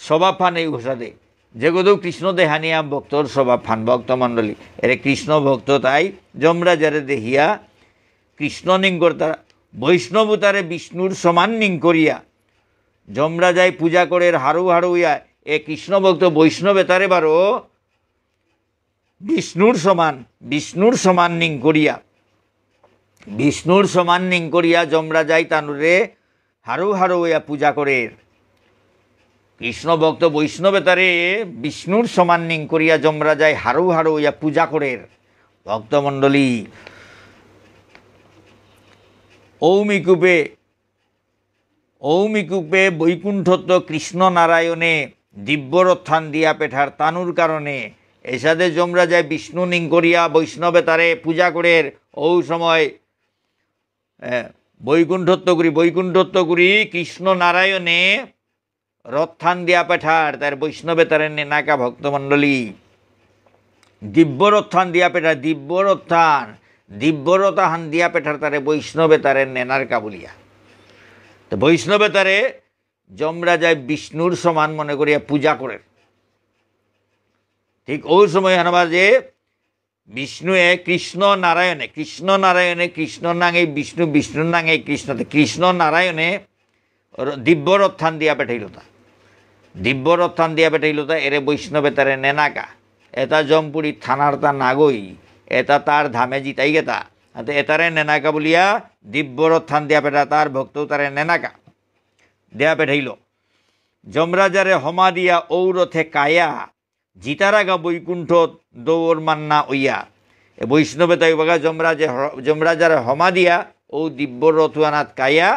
স্বভাব ফান এই ঘোষাদে যে কোথাও কৃষ্ণ দেহানিয়া ভক্তর স্বভাব ফান ভক্তমণ্ডলী এরে কৃষ্ণ ভক্ত তাই যমরাজারে দেহিয়া কৃষ্ণ নিঙ্কর তারা বৈষ্ণব তারে বিষ্ণুর সমান নিং করিয়া যমরাজায় পূজা করে হারু ইয়া এ কৃষ্ণ ভক্ত বৈষ্ণবে তারে বারো বিষ্ণুর সমান নিং করিয়া যমরাজায় তানুরে হারু ইয়া পূজা করে কৃষ্ণ ভক্ত বৈষ্ণবে তারে বিষ্ণুর সমান নিং করিয়া যমরাজায় হারু ইয়া পূজা করে ভক্তমণ্ডলী ঔমিকূপে বৈকুণ্ঠত্ব কৃষ্ণ নারায়ণে দিব্যরত্থান দিয়া পেঠার তানুর কারণে এসাদে যমরাজায় বিষ্ণু নিং করিয়া বৈষ্ণবে তারে পূজা করে ও সময় বৈকুণ্ঠত্ব করি কৃষ্ণ নারায়ণে রত্থান দিয়া পেঠার তার বৈষ্ণবে তারে নেনাকা ভক্তমণ্ডলী দিব্যরত্থান দিয়া পেঠার দিব্যরতাহান দিয়া পেঠার তারে বৈষ্ণবে তারে নেনার কাবুলিয়া তো বৈষ্ণবে তারে যমরাজায় বিষ্ণুর সমান মনে করিয়া পূজা করে ঠিক ওই সময় হানবার যে বিষ্ণুয়ে কৃষ্ণ নারায়ণে কৃষ্ণ নাঙে বিষ্ণু বিষ্ণুর নাঙে কৃষ্ণ নারায়ণে দিব্যরত্থান দিয়া পেঠাইল তা এরে বৈষ্ণবে তারে নেনাকা এটা জমপুরি থানার তা নাগই এটা তার ধামে জিতাই গেতা এতারে নেনাকা বলিয়া দিব্যরত্থান দিয়া পেঠা তার ভক্ত তারে নেনাকা দেয়া পেঠাইল যমরাজারে হমা দিয়া ঔরথে কায়া জিতারাগা বৈকুণ্ঠ দৌর মান্না ওইয়া এ বৈষ্ণবে তাই বাগা যমরাজারে হমা দিয়া ও দিব্যরথুয়ানাথ কায়া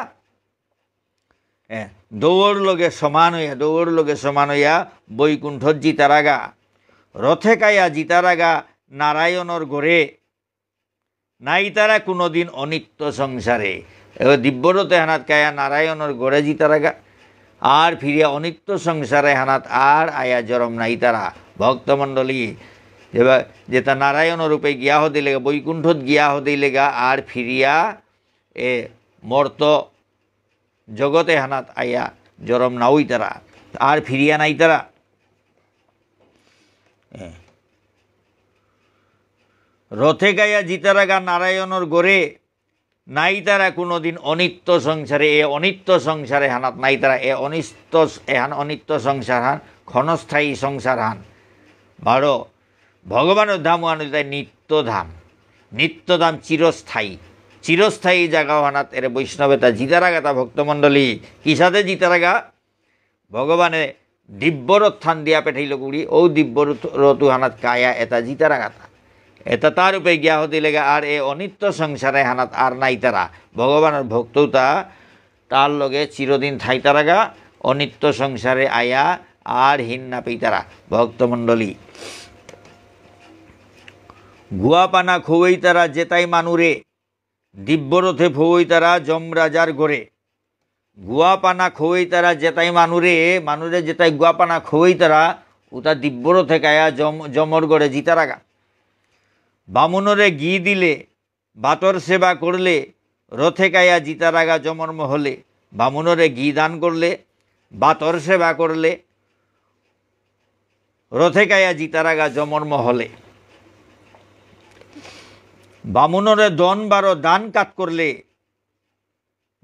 দৌড় লগে সমান হইয়া বৈকুণ্ঠ জিতারাগা রথে কায়া জিতারাগা নারায়ণর ঘরে নাই তারা কোনোদিন অনিত্য সংসারে দিব্যরথে হানাত কায়া নারায়ণর ঘরে জিতারাগা আর ফিরিয়া অনিত্য সংসারে হানাত আর আয়া জরম নাই তারা ভক্তমণ্ডলী যেটা নারায়ণ রূপে গিয়া হতে লেগা বৈকুণ্ঠত গিয়া হতে লেগা আর ফিরিয়া এ মর্ত জগতে হানাত আয়া জরম নাওই তারা আর ফিরিয়া নাই তারা রথে গায়া জিতারাগা নারায়ণর গড়ে নাই তারা কোনোদিন অনিত্য সংসারে এ অনিত্য সংসারে হানাত নাই তারা এহান অনিত্য সংসার হান ক্ষণস্থায়ী সংসার হান বারো ভগবানের ধাম হান নিত্যধাম চিরস্থায়ী জায়গা হানাত এর বৈষ্ণবে তা জিতারাগা তা ভক্তমণ্ডলী কিসাদে জিতারাগা ভগবানে দিব্যরত্থান দিয়া পেঠাইল গুড়ি ও দিব্যরথু হানাত কায়া এটা জিতারাগা তা এটা তার রূপে গিয়া হতে লেগে আর এ অনিত্য সংসারে হানাত আর নাই তারা ভগবানের ভক্ততা তার লগে চিরদিন থাই তারাগা অনিত্য সংসারে আয়া আর হীন না পেই তারা ভক্তমণ্ডলী গুয়াপানা খোয়াই তারা যেতাই মানুরে দিব্যরথে ফোই তারা যমরাজার গড়ে গুয়াপানা খোয়াই তারা যেতাই মানুরে যেতাই গুয়াপানা খোয়াই তারা ওটা দিব্যরথে কায়া যমর গড়ে জিতারাগা বামুনরে ঘি দিলে বাতর সেবা করলে রথে কায়া জিতারাগা যমর মহলে বামুনরে ঘি দান করলে বাতর সেবা করলে রথে কায়া জিতারাগা যমর মহলে বামুনরে 10-12 দান কাট করলে,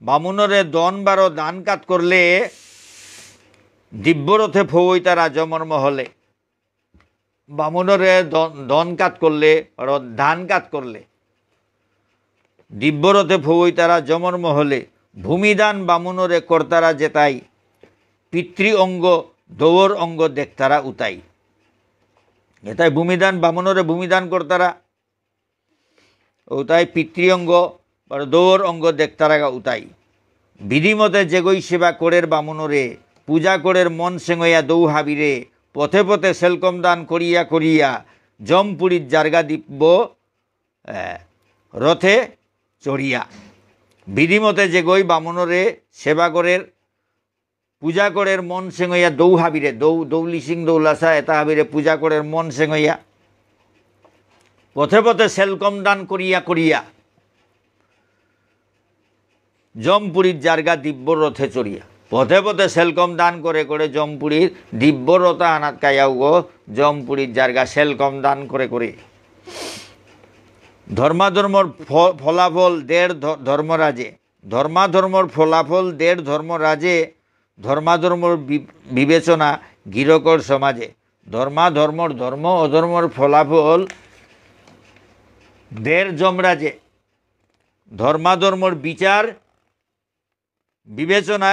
বামুনরে 10-12 দান কাট করলে দিব্যরথে ফৌই তারা যমর মহলে। বামুনরে দন কাট করলে, ধান কাট করলে দিব্যরথে ফৌই তারা যমর মহলে। ভূমিদান বামুনরে কর্তারা যেতাই, পিতৃ অঙ্গ দৌর অঙ্গ দেখতারা উতাই। এটাই ভূমিদান, বামুনরে ভূমিদান কর্তারা উতাই, পিতৃ অঙ্গ দৌর অঙ্গ দেখতারা উতাই। বিধিমতে যেগই সেবা করের বামুনরে, পূজা করের মন সেঙ্গইয়া দৌহাবিরে। পথে পথে সেলকম দান করিয়া করিয়া, জমপুরীর জার্গা দিব্য রথে চড়িয়া। বিধিমতে যেগই বামুনরে সেবা করের, পূজা করের মন সেঙ্গইয়া দৌহাবিরে, দৌলি সিং দৌলাসা এটা হাবিরে পূজা করের মন সেঙ্গইয়া। পথে পথে সেলকম দান করিয়া করিয়া, জমপুরীর জার্গা দিব্য রথে চড়িয়া। পথে পথে সেলকম দান করে করে জমপুরীর দিব্য রথা আনাত কায়াও গো, জমপুরীর জার্গা সেলকম দান করে করে। ধর্মাধর্মর ফলাফল দেড় ধর্মরাজে, ধর্মাধর্মর ফলাফল দেড় ধর্মরাজে। ধর্মাধর্মর বিবেচনা গিরকর সমাজে। ধর্মাধর্মর ধর্ম অধর্মর ফলাফল দেড় যমরাজে। ধর্মাধর্মর বিচার বিবেচনা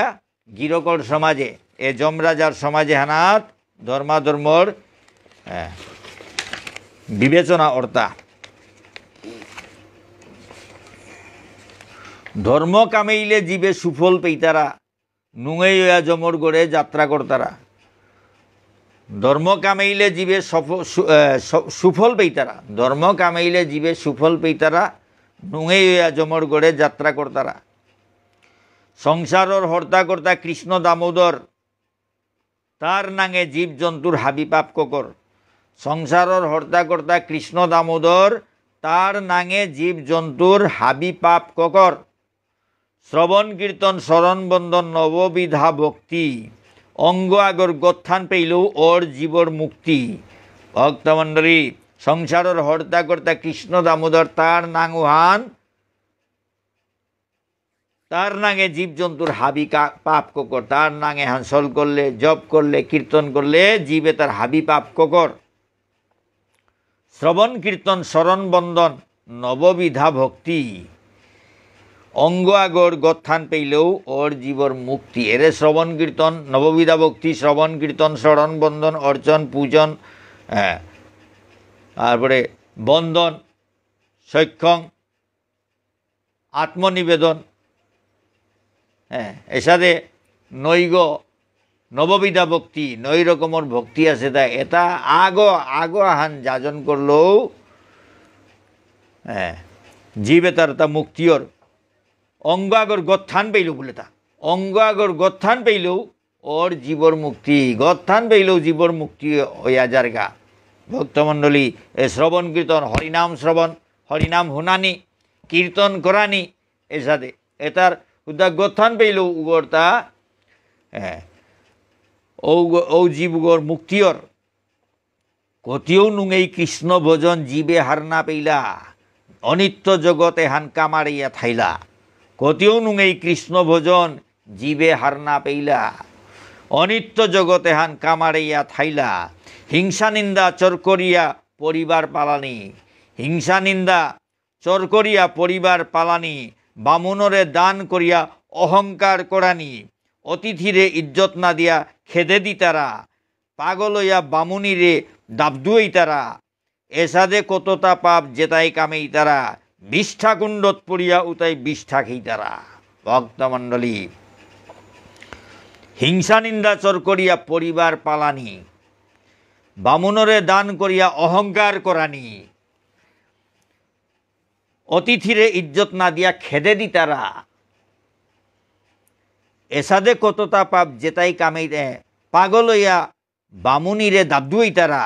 গিরকর সমাজে। এ যমরাজার সমাজে হানাত ধর্মাধর্মর বিবেচনা অর্থা। ধর্ম কামাইলে জীবে সুফল পেইতারা, নুঙেইয়া যমর গড়ে যাত্রা করতারা। ধর্ম কামাইলে জীবে সুফল পেইতারা, ধর্ম কামাইলে জীবে সুফল পেইতারা, নুঙেইয়া যমর গড়ে যাত্রা করতারা। সংসারর হর্তা কর্তা কৃষ্ণ দামোদর, তার নাঙে জীব জন্তুর হাবি পাপ ককর। সংসারর হর্তা কর্তা কৃষ্ণ দামোদর, তার নাঙে জীব জন্তুর হাবি পাপ ককর। শ্রবণ কীর্তন শরণ বন্দন নববিধা ভক্তি, অঙ্গ আগর গত্থান পেইলেও ওর জীবর মুক্তি। ভক্তমণ্ডলী, সংসারর হর্তা কর্তা কৃষ্ণ দামোদর, তার নাং উহান, তার নাঙে জীবজন্তুর হাবি পাপ ককর। তার নাঙে হাসল করলে, জপ করলে, কীর্তন করলে জীবে তার হাবি পাপ ককর। শ্রবণ কীর্তন শরণ বন্দন নববিধা ভক্তি, অঙ্গ আগর গত্থান পেইলেও ওর জীবর মুক্তি। এরে শ্রবণ কীর্তন নববিধা ভক্তি, শ্রবণ কীর্তন শরণ বন্দন অর্চন পূজন, তারপরে বন্দন সক্ষং আত্মনিবেদন, এসাদে নৈগ নববিধা ভক্তি, নৈ রকমের ভক্তি আছে। তা এটা আগো আহান যাজন করলেও জীবে তার তা মুক্তির। অঙ্গ আগর গত্থান পেইলেও বলে, তা অঙ্গ আগর গত্থান পেইলেও ওর জীবর মুক্তি, গত্থান পেইলেও জীবর মুক্তি হইয়া যারগা। ভক্তমণ্ডলী, এ শ্রবণ কীর্তন হরিনাম শ্রবণ, হরিনাম হুনানি, কীর্তন করানি, এসাদে এটার উদা গত্থান পেইলেও উগর তা ও জীব উগর মুক্তির। কতিও নুঙেই কৃষ্ণ ভোজন জীবে হার না পেইলা, অনিত্য জগতে হান কামারিয়া থাইলা। কতিও নুঙেই কৃষ্ণ ভোজন জীবে হার না পেইলা, অনিত্য জগতে হান কামারিয়া থাইলা। হিংসা নিন্দা চর করিয়া পরিবার পালানি, হিংসা নিন্দা চর করিয়া পরিবার পালানি। বামুনরে দান করিয়া অহংকার করানি, অতিথিরে ইজ্জত না দিয়া খেদে দিতারা। পাগল হইয়া বামুনিরে দাবদুই তারা, এসাদে কতটা পাপ যেতাই কামেই তারা। বিষ্ঠা কুণ্ডত পড়িয়া উতাই বিষ্ঠা খেই তারা। ভক্তমণ্ডলী, হিংসা নিন্দা চর করিয়া পরিবার পালানি, বামুনরে দান করিয়া অহংকার করানি, অতিথিরে ইজ্জত না দিয়া খেদে দিতারা। এসাদে কতটা পাপ যেতাই কামেই, পাগল হইয়া বামুনিরে দাবদুই তারা।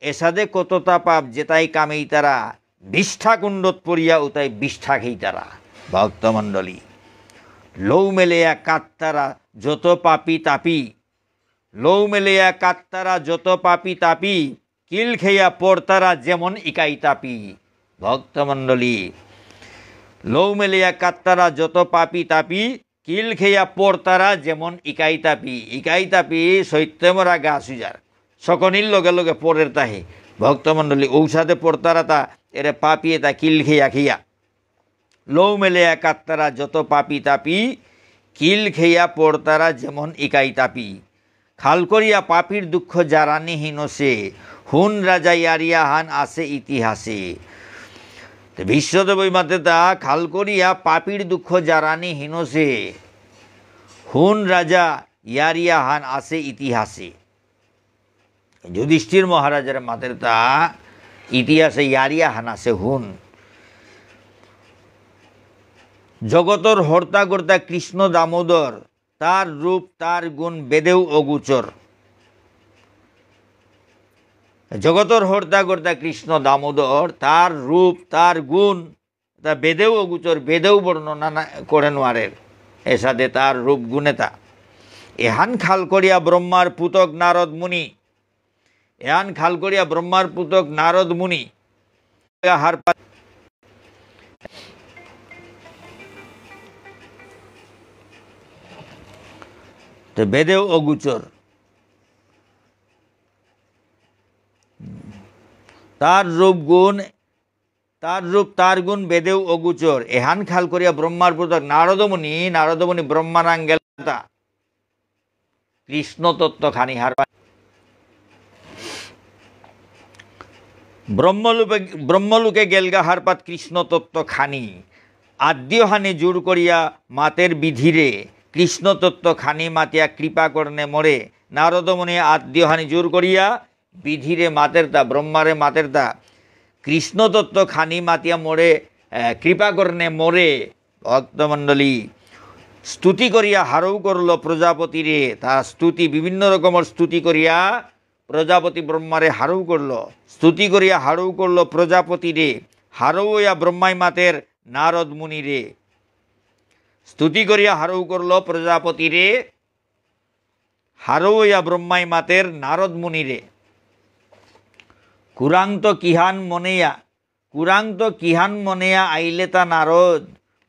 এসাদে কতটা পাপ যেতাই কামেই তারা, বিষ্ঠা কুণ্ডত পড়িয়া উতাই বিষ্ঠা খেই তারা। ভক্তমণ্ডলী, লৌ মেলেয়া কাত্তারা যত পাপি তাপি, লৌ মেলেয়া কাত্তারা যত পাপি তাপি, কিল খেয়া পড়তারা যেমন ইকাই তাপি। ভক্তমণ্ডলী লৌ মেলিয়া কাত্তারা যত পাপি তাপি কিল খেয়া পড়তারা যেমন ইকাই তাপি সৈত্যমরা গা সুজার সকনির লগে লগে পরের তাহে ভক্তমণ্ডলী ঔষধে পড়তারা তা এরে পাপিয়ে তা কিল খেয়া খেয়া লৌ মেলিয়া কাত্তারা যত পাপি তাপি কিল খেয়া পড়তারা যেমন ইকাই তাপি খাল করিয়া পাপির দুঃখ জারানি হীনসে হুন রাজা ইয়ারিয়া হান আসে ইতিহাসে। বিশ্বদেব মাতে তা খাল করিয়া পাপির দুঃখ জারানি হীনসে হুন রাজা ইয়ারিয়া হান আসে ইতিহাসে। যুধিষ্ঠির মহারাজের মাতের তা ইতিহাসে ইয়ারিয়া হান আসে হুন। জগতর হর্তা কর্তা কৃষ্ণ দামোদর তার রূপ তার গুণ বেদেও অগুচর। জগতর হর্তা কর্তা কৃষ্ণ দামোদর তার রূপ তার গুণ তা বেদেও অগুচর বেদেও বর্ণনা করে নোয়ারের এসাদে তার রূপ গুণেতা। এহান খাল করিয়া ব্রহ্মার পুতক নারদ মুনি এহান খাল করিয়া ব্রহ্মার পুতক নারদ মুনি হার বেদেও অগুচর তার রূপ তার গুণ বেদেও অগুচর। এহান খাল করিয়া ব্রহ্মার পুতক নারদমুনি ব্রহ্মারাঙ্গেলতা কৃষ্ণ তত্ত্ব খানি হার ব্রহ্মলোকে গেলগা হারপাত কৃষ্ণ তত্ত্ব খানি আদ্যহানি জোর করিয়া মাতের বিধিরে কৃষ্ণ তত্ত্ব খানি মাতিয়া কৃপা করনে মরে। নারদমুনি আদ্যহানি জোর করিয়া বিধিরে মাতের তা ব্রহ্মারে মাতের তা কৃষ্ণ তত্ত্ব খানি মাতিয়া মরে কৃপা করনে মরে। ভক্তমণ্ডলী স্তুতি করিয়া হারৌ করল প্রজাপতিরে তা স্তুতি বিভিন্ন রকমের স্তুতি করিয়া প্রজাপতি ব্রহ্মারে হারৌ করল স্তুতি করিয়া হারৌ করল প্রজাপতিরে হারৌ ইয়া ব্রহ্মাই মাতের নারদ মুনিরে। স্তুতি করিয়া হারৌ করল প্রজাপতিরে হারৌ ইয়া ব্রহ্মাই মাতের নারদ মুনিরে। কুরান্ত কিহান মনেয়া আইলে তা নারদ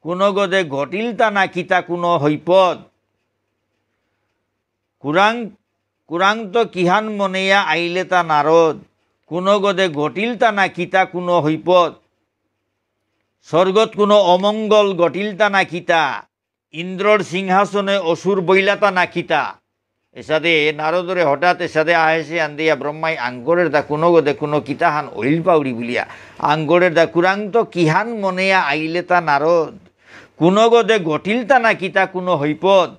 কোনো গদে ঘটিল তা না কিতা কোনো হৈপদ। কুরান্ত কিহান মনেয়া আইলে তা নারদ কোনো গদে ঘটিল তা না কিতা কোনো হৈপদ। স্বর্গত কোনো অমঙ্গল ঘটিল তা না কিতা ইন্দ্রর সিংহাসনে অসুর বইলাতা না কিতা। এসাদে নারদরে হঠাৎ এসাদে আহেসে আন্দিয়া ব্রহ্মাই আঙ্গরের দা কোনো গদে কোনো কিতাহান অইল পাউরি বলিয়া আঙ্গরের দা কুরান্ত কিহান মনেয়া আইলে তা নারদ কোনো গদে ঘটিল তা না কিতা কোনো হৈপদ।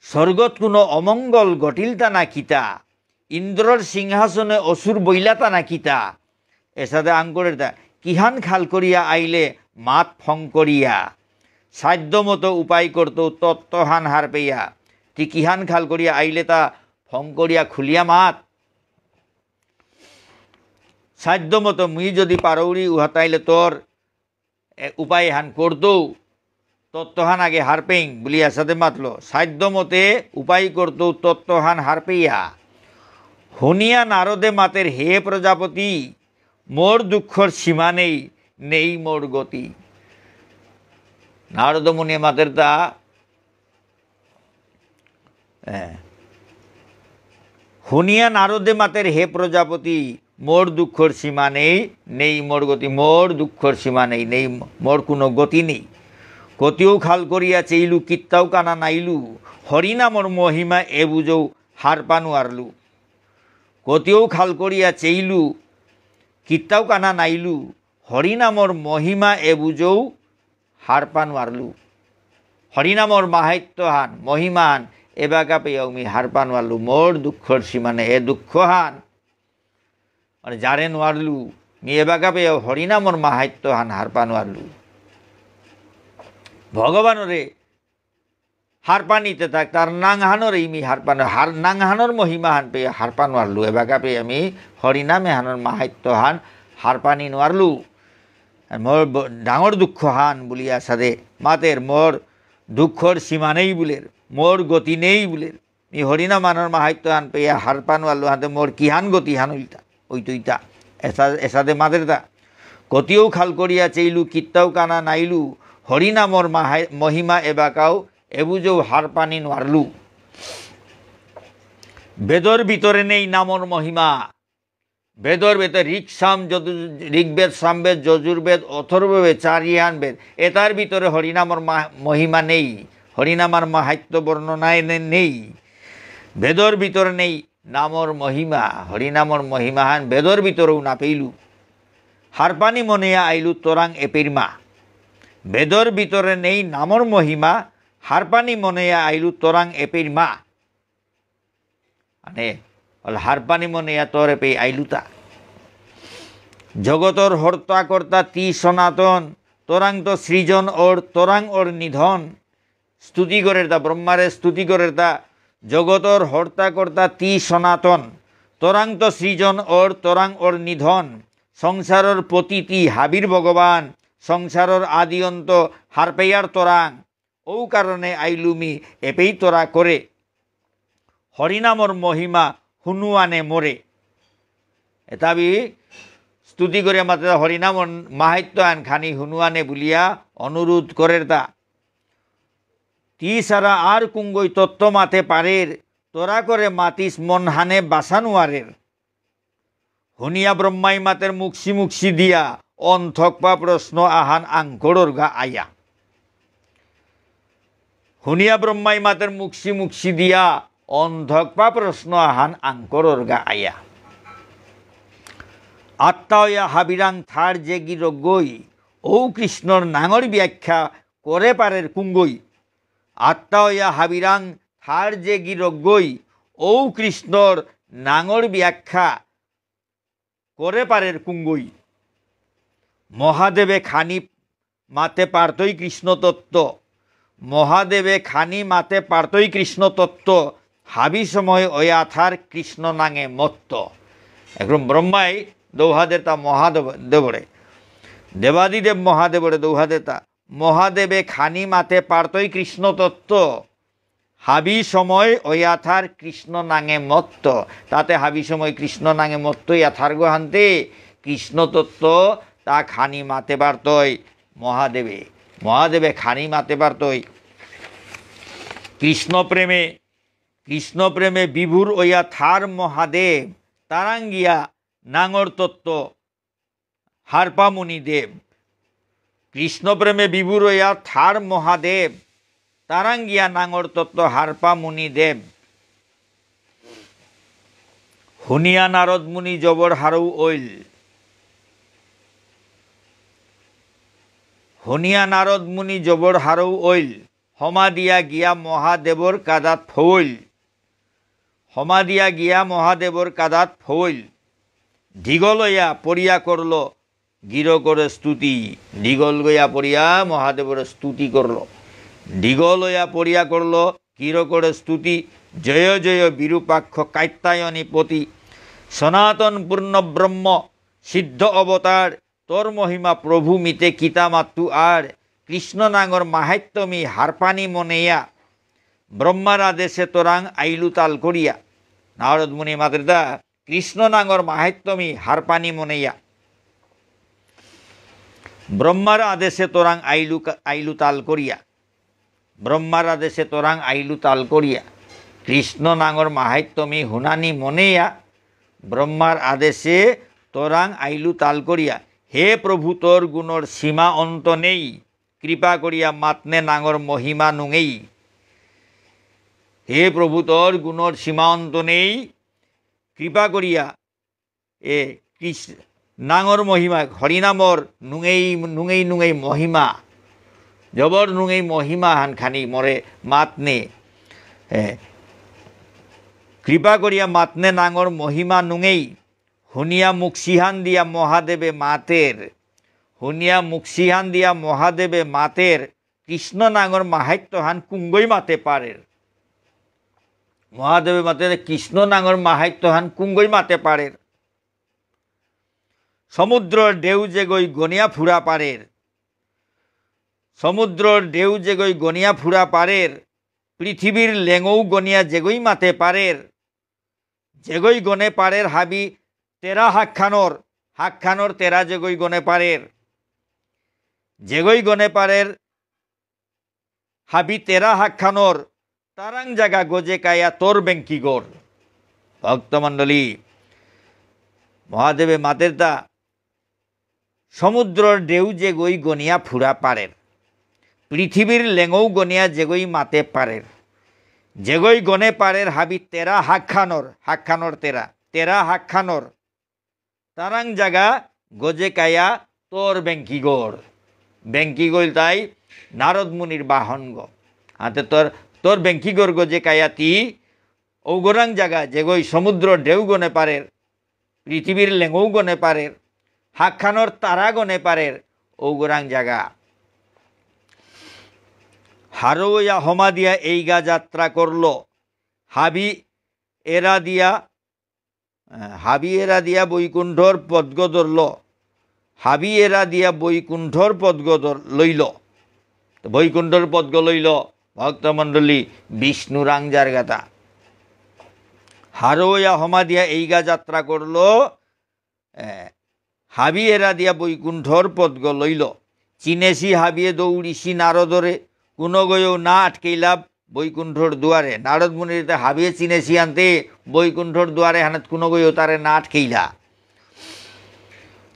স্বর্গত কোনো অমঙ্গল ঘটিল তা না কিতা ইন্দ্রর সিংহাসনে অসুর বইলাতা না কিতা। এসাদে আঙ্গরের দা কিহান খাল করিয়া আইলে মাত ফং করিয়া সাধ্য মতো উপায় করত তত্ত্বহান হার পেয়া। তি কিহান খাল করিয়া আইলে তা ফং করিয়া খুলিয়া মাত সাধ্য মতো মুই যদি পারৌরি উহাতাইলে তোর উপায় হান করতো তত্ত্বহান আগে হার পেইং বলিয়া সাথে মাতল সাধ্য মতে উপায় করতো তত্ত্বহান হার পেয়া। শুনিয়া নারদে মাতের হে প্রজাপতি মোর দুঃখর সীমা নেই মোর গতি। নারদ মুনি মাতের তা শুনিয়া নারদে মাতের হে প্রজাপতি মোর দুঃখর সীমা নেই মোর গতি। মোর দুঃখর সীমা নেই মোর কোনো গতি নেই। কতিও খাল করিয়া চেইলু কিত্তাও কানা নাইলু হরিনামর মহিমা এ বুঝৌ হার পানু আরলু। কতিও খাল করিয়া চেইলু কিত্তাও কানা নাইলু হরিনামর মহিমা এ বুঝৌ হার পানু আরলু। হরিনামর মাহাত্য হান মহিমান এবাকা পেয়েও মি হার পানু আরলু। মোর দুঃখর সীমা নেই এ দুঃখ হান মানে যারে নোয়ারলু মি এবাকা পেয়েও হরিনামর মাহাত্য হান হার পানু আরলু। ভগবানরে হার পানিতে থাক তার নাংহানোর ইমি হার পানো নাংহানোর মহিমা হান পেয়ে হার পান নোয়ারলু। এবাকা পেয়ে আমি হরিনামে হানোর মাহাত্য হান হার পানি নোয়ারলু। মোর ডাঙর দুঃখ হান বলিয়া সাদে মাতের মোর দুঃখর সীমা নেই বুলের মোর গতি নেই বুলের ই হরিনাম হানোর মাহাত্য হান পেয়ে হার পান নোয়ারলু হাতে মোর কি হান গতি হান ওইটা ওই তুইটা এসাদে মাতের তা কতিও খাল করিয়া চেইলু কিত্তাও কানা নাইলু হরিনামর মহিমা এবাকাও এবুজও হার পানি নারলু। বেদর ভিতরে নেই নামর মহিমা। বেদর ভেতর ঋগ্বেদ সামবেদ যজুর্বেদ অথর্ববেদ চারিয়ান বেদ এটার ভিতরে হরিনামর মহিমা নেই, হরিনামার মাহাত্ম্য বর্ণনায় নেই। বেদর ভিতরে নেই নামর মহিমা, হরিনামর মহিমাহান বেদর ভিতরেও না পেইলু। হারপানি মনেয়া আইলু তোরাং এপিরমা। বেদর ভিতরে নেই নামর মহিমা, হারপানি মনেয়া আইলু তোরাং এপিরমা। মানে হারপানি মনেয়া তোর এপে আইলুতা। জগতর হর্তা কর্তা তি সনাতন তোরাং তো সৃজন ওর তোরাং ওর নিধন। স্তুতি করের তা ব্রহ্মারে স্তুতি করের তা জগতর হর্তা কর্তা তি সনাতন তোরাং তো সৃজন ওর তোরাং ওর নিধন। সংসারর পতিতি হাবির ভগবান সংসারর আদি অন্ত হারপেয়ার তোরাং। ও কারণে আইলুমি এপেই তোরা করে হরিনামর মহিমা হুনুয়ানে মোরে। এতাবি স্তুতি করে মাত্র হরিনামর মাহাত্য আন খানি হুনুয়ানে বলিয়া অনুরোধ করের তা। তি সারা আর কুঙ্গই তত্ত্ব মাতে পারের তোরা করে মাতিস মন হানে বাসানুয়ারের। হুনিয়া ব্রহ্মাই মাতের মুক্সি মুক্সি দিয়া অন্থকপা প্রশ্ন আহান আঙ্কড়র গা আয়া। হুনিয়া ব্রহ্মাই মাতের মুক্সি মুক্সি দিয়া অন্ধকপা প্রশ্ন আহান আঙ্কড়র গা আয়া। আত্মায়া হাবিরাং থার যে গিরগই ও কৃষ্ণর নাঙর ব্যাখ্যা করে পারের কুঙ্গই। আত্মায়া হাবিরাং থার যে গিরগই ও কৃষ্ণর নাঙর ব্যাখ্যা করে পারের কুঙ্গই। মহাদেবে খানি মাতে পারতই কৃষ্ণ তত্ত্ব। মহাদেবে খানি মাতে পারতই কৃষ্ণ তত্ত্ব হাবি সময় ওয়াথার কৃষ্ণ নাঙে মত্ত। এখন ব্রহ্মাই দৌহাদের তা মহাদেব দেবরে দেবাদিদেব মহাদেবরে দৌহাদের তা মহাদেবে খানি মাতে পারতই কৃষ্ণ তত্ত্ব হাবি সময় ওয়াথার কৃষ্ণ নাঙে মত্ত। তাতে হাবি সময় কৃষ্ণ নাঙে মত্ত ইয়াথার গোহান্তে কৃষ্ণ তত্ত্ব তা খানি মাতে পারতই মহাদেবে। মহাদেবে খানি মাতে পারতই কৃষ্ণ প্রেমে বিভুর ওয়া থার মহাদেব তারাঙ্গিয়া নাঙর তত্ত্ব হারপামুনি দেব। কৃষ্ণ প্রেমে বিভুর ওয়া থার মহাদেব তারাঙ্গিয়া নাঙর তত্ত্ব হারপামুনি দেব। হুনিয়া নারদ মুনি জবর হারৌ ওইল। হুনিয়া নারদ মুনি জবর হারৌ ওইল হমা দিয়া গিয়া মহাদেবর কাদাত ফৌল। হমা দিয়া গিয়া মহাদেবর কাদাত ফৌল। ঢিগলয়া পড়িয়া করল গির করে স্তুতি। ঢিগল গয়া পড়িয়া মহাদেবর স্তুতি করল। ঢিগলয়া পড়িয়া করল গির করে স্তুতি। জয় জয় বিরূপাক্ষ কাত্যায়নী পতি। সনাতন পূর্ণ ব্রহ্ম সিদ্ধ অবতার তোর মহিমা প্রভু মিতে কিতা মাত্তু আর। কৃষ্ণ নাঙর মাহাত্ম্যমি হারপানি মনেয়া ব্রহ্মার আদেশে তোরাং আইলু তাল করিয়া। নারদ মুনি মাতৃদা কৃষ্ণ নাঙর মাহাত্ম্যমি হারপানি মনেয়া ব্রহ্মার আদেশে তোরাং আইলু তাল করিয়া। ব্রহ্মার আদেশে তোরাং আইলু তাল করিয়া কৃষ্ণ নাঙর মাহাত্ম্যমি হুনানি মনেয়া ব্রহ্মার আদেশে তোরাং আইলু তাল করিয়া। হে প্রভু তোর গুণর সীমা অন্ত নেই কৃপা করিয়া মাতনে নাঙর মহিমা নুঙেই। হে প্রভু তোর গুণর সীমা অন্ত নেই কৃপা করিয়া এ নাঙর মহিমা হরিনামর নুঙেই নুঙেই নুঙেই মহিমা জবর নুঙেই মহিমা হানখানি মরে মাতনে। কৃপা করিয়া মাতনে নাঙর মহিমা নুঙেই। হুনিয়া মুক্সিহান দিয়া মহাদেবে মাতের। হুনিয়া মুক্সিহান দিয়া মহাদেবে মাতের কৃষ্ণ নাঙর মাহাত্য হান কুঙ্গই মাতে পারের। মহাদেবে মাতের কৃষ্ণ নাঙর মাহাত্য হান কুঙ্গই মাতে পারের। সমুদ্রর ঢেউ যে গই গনিয়া ফুরা পারের। সমুদ্রর ঢেউ যে গই গনিয়া ফুরা পারের। পৃথিবীর লেঙৌ গনিয়া যেগই মাতে পারের। যেগই গনে পারের হাবি তেরা হাক্ষানোর হাকখানোর তেরা যেগই গনে পারের যেগই গনে পারের হাবি তেরা হাকখানোর তারাং জাগা গজে কায়া তোর বেঙ্কি গোর। ভক্তমণ্ডলী, মহাদেবে মাতের দা সমুদ্রর ঢেউ যেগই গনিয়া ফুরা পারের, পৃথিবীর লেঙৌ গনিয়া যেগই মাতে পারের, যেগই গনে পারের হাবি তেরা হাকখানোর, হাকখানোর তেরা, তেরা হাকখানোর তারাং জাগা গজে কায়া তোর বেঙ্কি গোর। বেঙ্কি গোল তাই নারদ মুনির বাহন গো, হাতে তোর তোর বেঙ্কি গোর গজে কায়া তি ঔগরাং জাগা যেগই সমুদ্র ঢেউ গনে পারের, পৃথিবীর লেঙৌ গনে পারের, হাকখানোর তারা গনে পারের ঔগরাং জাগা। হারোয়া হমা দিয়া এইগা যাত্রা করল, হাবি এরা দিয়া বৈকুণ্ঠর পদ্গ ধরল, হাবি এরা দিয়া বৈকুণ্ঠর পদ্গ লইল। বৈকুণ্ঠর পদ্গ লইল ভক্তমণ্ডলী বিষ্ণুরাং জারগাতা। হারোয়া হমা দিয়া এইগা যাত্রা করল, হাবি এরা দিয়া বৈকুণ্ঠর পদ্গ লইল। চিনেছি হাবিয়ে দৌড়িছি নারদরে, কোনো গয়েও না আটকেইলা বৈকুণ্ঠর দুয়ারে। নারদ মুনির হাবিয়ে চিনেছি আনতে বৈকুণ্ঠর দুয়ারে হানত কোনো গয়েও তারে না আটকেইলা।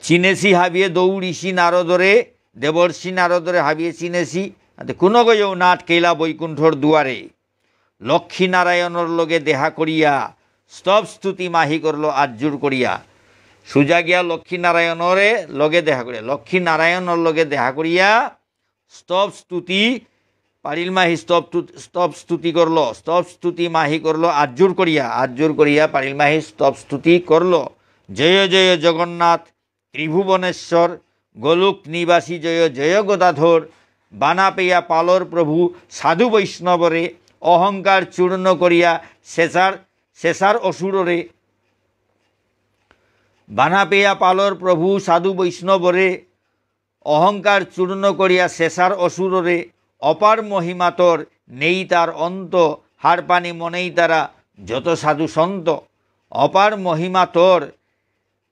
চিনেছি হাবিয়ে দৌড়িছি নারদরে, দেবর্ষি নারদরে হাবিয়ে চিনেছি কোনো গয়েও না আটকেইলা বৈকুণ্ঠর দুয়ারে। লক্ষ্মী নারায়ণর লগে দেহা করিয়া স্তব স্তুতি মাহি করলো আজ্জুর করিয়া। সুজা গিয়া লক্ষ্মী নারায়ণরে লগে দেখা করিয়া, লক্ষ্মী নারায়ণর লগে দেখা করিয়া স্তব স্তুতি পারিল মাহি স্তব স্তুতি করলো, স্তব স্তুতি মাহি করলো আজ্জুর করিয়া পারিল মাহি স্তব স্তুতি করলো। জয় জয় জগন্নাথ ত্রিভুবনেশ্বর, গোলুক নিবাসী জয় জয় গদাধর, বানা পেয়া পালর প্রভু সাধু বৈষ্ণবরে, অহংকার চূর্ণ করিয়া শেষার অসুররে। বানা পেয়া পালর প্রভু সাধু বৈষ্ণবরে, অহংকার চূর্ণ করিয়া শেষার অসুররে। অপার মহিমা তোর নেই তার অন্ত, হার পানি মনেই তারা যত সাধু সন্ত। অপার মহিমা তোর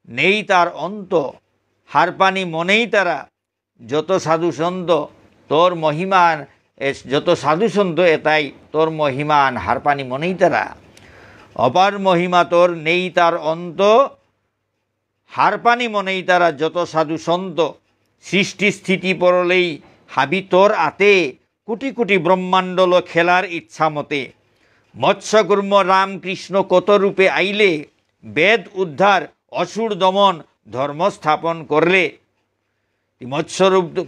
নেই তার অন্ত, হার পানি মনেই তারা যত সাধু সন্ত। তোর মহিমান যত সাধু সন্ত এটাই তোর মহিমান, হার পানি মনেই তারা। অপার মহিমা তোর নেই তার অন্ত, হার পানি মনেই তারা যত সাধু সন্ত। সৃষ্টি স্থিতি পরলেই হাবি তোর আতে, কোটি কোটি ব্রহ্মাণ্ডল খেলার ইচ্ছা মতে। মৎস্যকুর্ম রামকৃষ্ণ কত রূপে আইলে, বেদ উদ্ধার অসুর দমন ধর্ম স্থাপন করলে।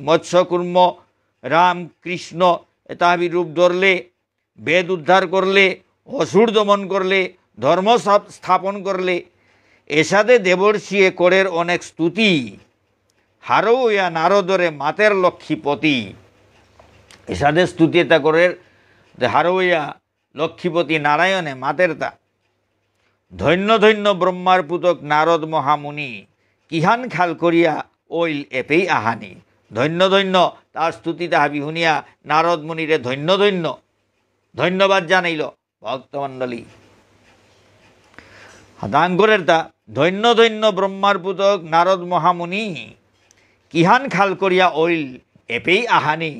মৎস্যকুর্ম রামকৃষ্ণ তাহাবি রূপ ধরলে, বেদ উদ্ধার করলে, অসুর দমন করলে, ধর্ম স্থাপন করলে। এসাদে দেবর্ষিয়ে করের অনেক স্তুতি, হারোয়া নারদরে মাতের লক্ষ্মীপতি। এসাদে স্তুতি তা করের হারোয়া লক্ষ্মীপতি নারায়ণে মাতের তা। ধন্য ধন্য ব্রহ্মার পুতক নারদ মহামুনি, কিহান খাল করিয়া ওইল এপেই আহানি। ধন্য ধন্য তার স্তুতি তাহাবি শুনিয়া নারদ মুনিরে ধন্য ধন্য ধন্যবাদ জানাইল ভক্তমণ্ডলী। দাঙ্গরের তা ধন্য ধন্য ব্রহ্মার পুতক নারদ মহামুনি, কিহান খাল করিয়া ওইল এপেই আহানি।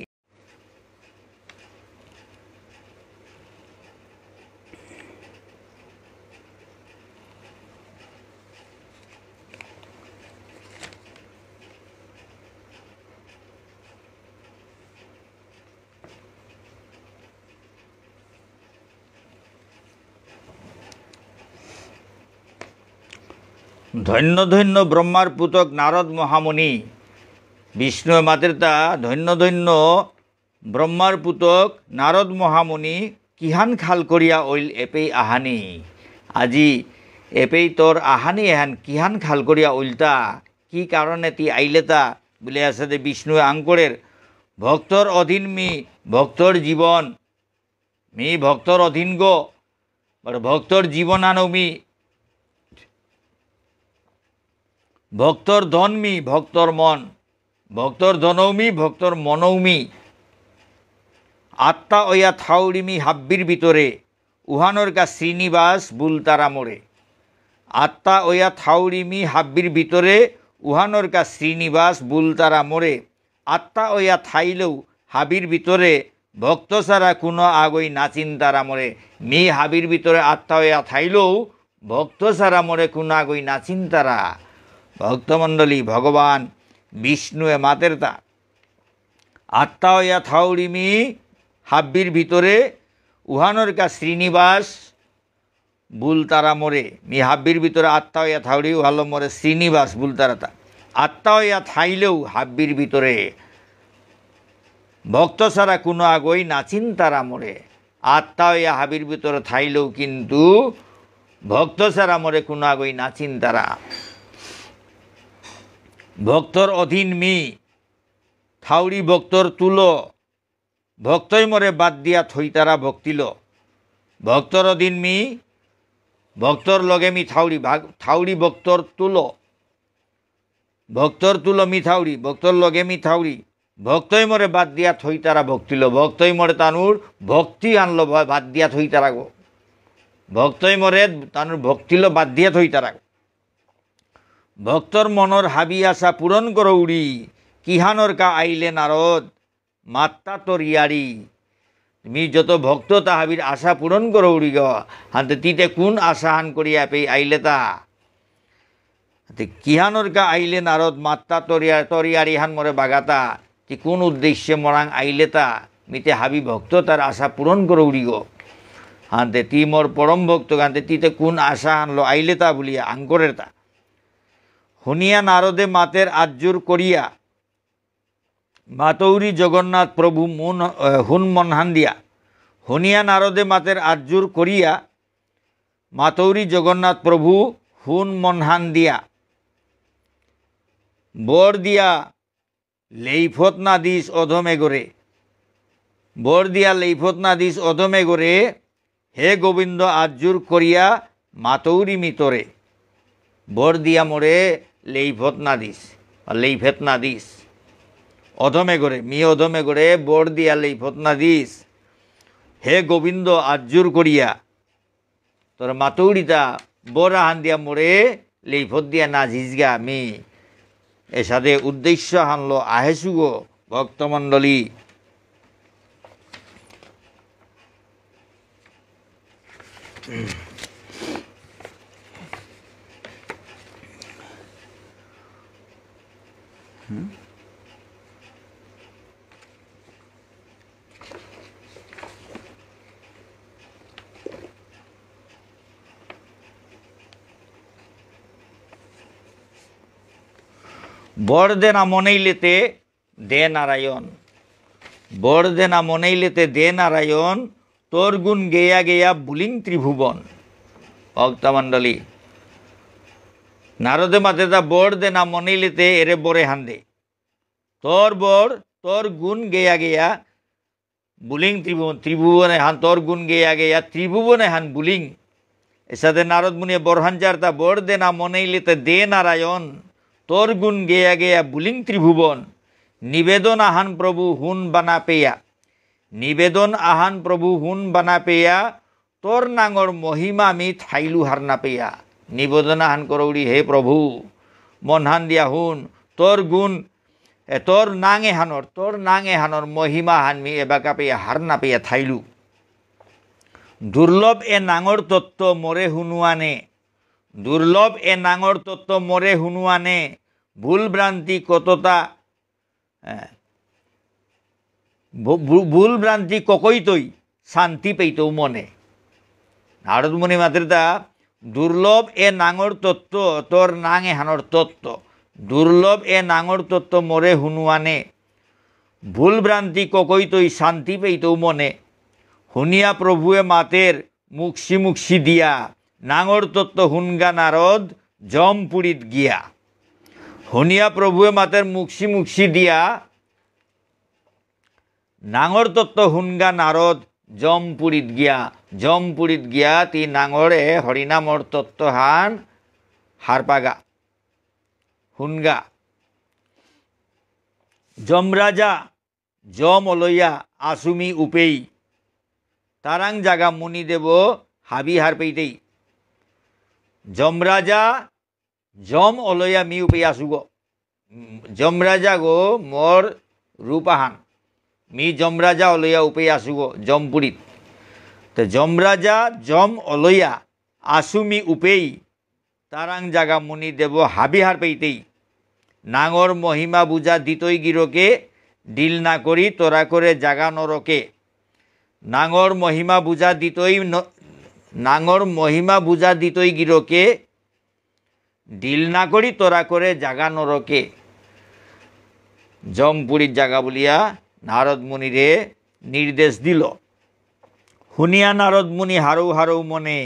ধন্য ধন্য ব্রহ্মার পুতক নারদ মহামুনি, বিষ্ণু মাতের তা ধন্য ধন্য ব্রহ্মার পুতক নারদ মহামুনি, কিহান খাল করিয়া ওইল এপেই আহানি। আজি এপেই তোর আহানি এহান কিহান খাল করিয়া ওইলতা, কি কারণে তি আইলে তা বলে আছে যে বিষ্ণু আঙ্করের। ভক্তর অধীন মি ভক্তর জীবন, মি ভক্তর অধীন গো, ভক্তর জীবন আনমি। ভক্তর ধনমি ভক্তর মন, ভক্তর ধনৌমি ভক্তর মনৌমি। আত্মা ওয়া থাউড়িমি হাব্বির ভিতরে, উহানোর কা শ্রীনিবাস বুলতারা মোড়ে। আত্মা ওয়া থাউড়িমি হাব্বির ভিতরে, উহানরকা শ্রীনিবাস বুলতারা মোরে আত্মা ওয়া থাইলেও হাবির ভিতরে ভক্ত ছাড়া কোনো আগই নাচিন তারা মরে। মি হাবির ভিতরে আত্মা ওয়া থাইলেও ভক্ত ছাড়া মরে কোনো আগই নাচিন তারা। ভক্তমণ্ডলী ভগবান বিষ্ণুয়ে মাতের তা আত্মা ওয়া থাউড়ি মি হাব্বির ভিতরে উহানরকা শ্রীনিবাস বুলতারা মোরে। মি হাব্বির ভিতরে আত্মা ওয়া থাউড়ি উহালো মোরে শ্রীনিবাস বুলতারাতা। আত্মা ওয়া থাইলেও হাব্বির ভিতরে ভক্ত ছাড়া কোনো আগই নাচিন তারা মোরে। আত্মা ওয়া হাবির ভিতরে থাইলেও কিন্তু ভক্ত ছাড়া মোরে কোনো আগই নাচিন তারা। ভক্তর অধীন মি থাউড়ি ভক্তর তুলো ভক্তই মোরে বাদ দিয়া থই তারা ভক্তিল। ভক্তর অধীন মি ভক্তর লগে মি থাউড়ি থাউড়ি ভক্তর তুলো ভক্তর তুলো মি থাউড়ি ভক্তর লগে মি থাউড়ি ভক্তই মোরে বাদ দিয়া থই তারা ভক্তিল। ভক্তই মোরে তানুর ভক্তি আনলো বাদ দিয়া থই তারা গো। ভক্তই মোরে তানুর ভক্তিল বাদ দিয়া থই তারা গো। ভক্তর মনর হাবি আশা পূরণ করো উড়ি কিহানর কা আইলে নারদ মাত্তা তোর ইয়ারি। তুমি যত ভক্ত তা হাবির আশা পূরণ করো উড়ি গ হাতে তিতে কোন আশা হান করিয়া পে আইলে তা কিহানর কা আইলে নারদ মাত্তা তরিয়ারি হান মরে বাগাতা। তি কোন উদ্দেশ্যে মরাং আইলে তা মিতে হাবি ভক্ত তার আশা পূরণ করো উড়ি গো হাতে তি মোর পরম ভক্ত হাতে তিতে কোন আশা হানলো আইলে তা বলিয়া আঙ্করের তা। শুনিয়া নারদে মাতের আজ্জুর করিয়া মাতৌরি জগন্নাথ প্রভু হুন মনহান দিয়া। শুনিয়া নারদে মাতের আজ্জুর করিয়া মাতৌরি জগন্নাথ প্রভু হুন মনহান দিয়া। বর দিয়া লেইফত না দিস অধমে গরে বর দিয়া লেইফত না দিস অধমে গরে হে গোবিন্দ আজ্জুর করিয়া মাতৌরি মিতরে। বর দিয়া মোরে লেইফত না দিস লেইফেত না দিস অধমে গড়ে মি অধমে গড়ে বর দিয়া লেইফত না দিস হে গোবিন্দ আজ্জুর করিয়া তোর মাতৌড়িতা বর হান দিয়া মোরে লেইফত দিয়া না ঝিজগা মি এসাদে উদ্দেশ্য হানলো আহেসুগো ভক্তমণ্ডলী। বর দেনা মনেইলেতে দে নারায়ণ বর দেনা মনেইলেতে দে নারায়ণ তোর গুণ গেয়া গেয়া বুলিং ত্রিভুবন। ভক্তমণ্ডলী নারদে মাতে তা বর দেনা মনেইলেতে এরে বরে হান্দে তোর বর তোর গুণ গেয়া গেয়া বুলিং ত্রিভুবন ত্রিভুবনে হান তোর গুণ গেয়া গেয়া ত্রিভুবনে হান বুলিং। এসাদে নারদ মুনিয়ে বরহাঞ্জার তা বর দেনা মনেইলেতে দে নারায়ণ তোর গুণ গেয়া গেয়া বুলিং ত্রিভুবন। নিবেদন আহান প্রভু হুন বানা পেয়া নিবেদন আহান প্রভু হুন বানা পেয়া তোর নাঙর মহিমা আমি থাইলু হার না পেয়া। নিবেদন আহান করৌড়ি হে প্রভু মনহান দিয়া হুন তোর গুণ তোর নাঙে হানর মহিমা হানমি এবাকা পেয়া হার না পেয়া থাইলু। দুর্লভ এ নাঙর তত্ত্ব মোরে হুনুয়ানে দুর্লভ এ নাঙর তত্ত্ব মোরে হুনুয়ানে ভুল ভ্রান্তি কতটা ভুল ভ্রান্তি ককইতই শান্তি পেইতৌ মনে। নারদ মুনি মাতৃতা দুর্লভ এ নাঙর তত্ত্ব তোর নাঙে হানর তত্ত্ব দুর্লভ এ নাঙর তত্ত্ব মোরে হুনুয়ানে ভুল ভ্রান্তি ককইতই শান্তি পেইতৌ মনে। শুনিয়া প্রভুয়ে মাতের মুখসি মুখসি দিয়া নাঙর তত্ত্ব হুনগা নারদ জম পুরীত গিয়া। শুনিয়া প্রভুয়ে মাতের মুখসি মুখসি দিয়া নাঙর তত্ত্ব হুনগা নারদ জম পুরীত গিয়া তি নাঙরে হরিনামর তত্ত্ব হান হারপাগা হুনগা। যমরাজা যম অলইয়া আসুমি উপেই তারাং জাগা মুনি দেব হাবি হার পেইতেই। যমরাজা जम अलैया मी उपयासु गो जमराजा गो मोर रूपाहान मी जमराजा अलैया उपयासु गो जमपुरीत तो जमराजा जम अलैया आसु मी उपेई तारांग जागा मुनि देव हाबिहार पेइतेई नांगर महिमा बुझा दितई गिरोके डिल ना करी तोरा करे जागा नरके नांगर महिमा बुझा दितई गिरोके डिल ना करी तोरा करे जागा नरके जमपुरीर जागा बलिया नारद मुनि रे निर्देश दिल हुनिया नारद मुनि हारौ हारौ मने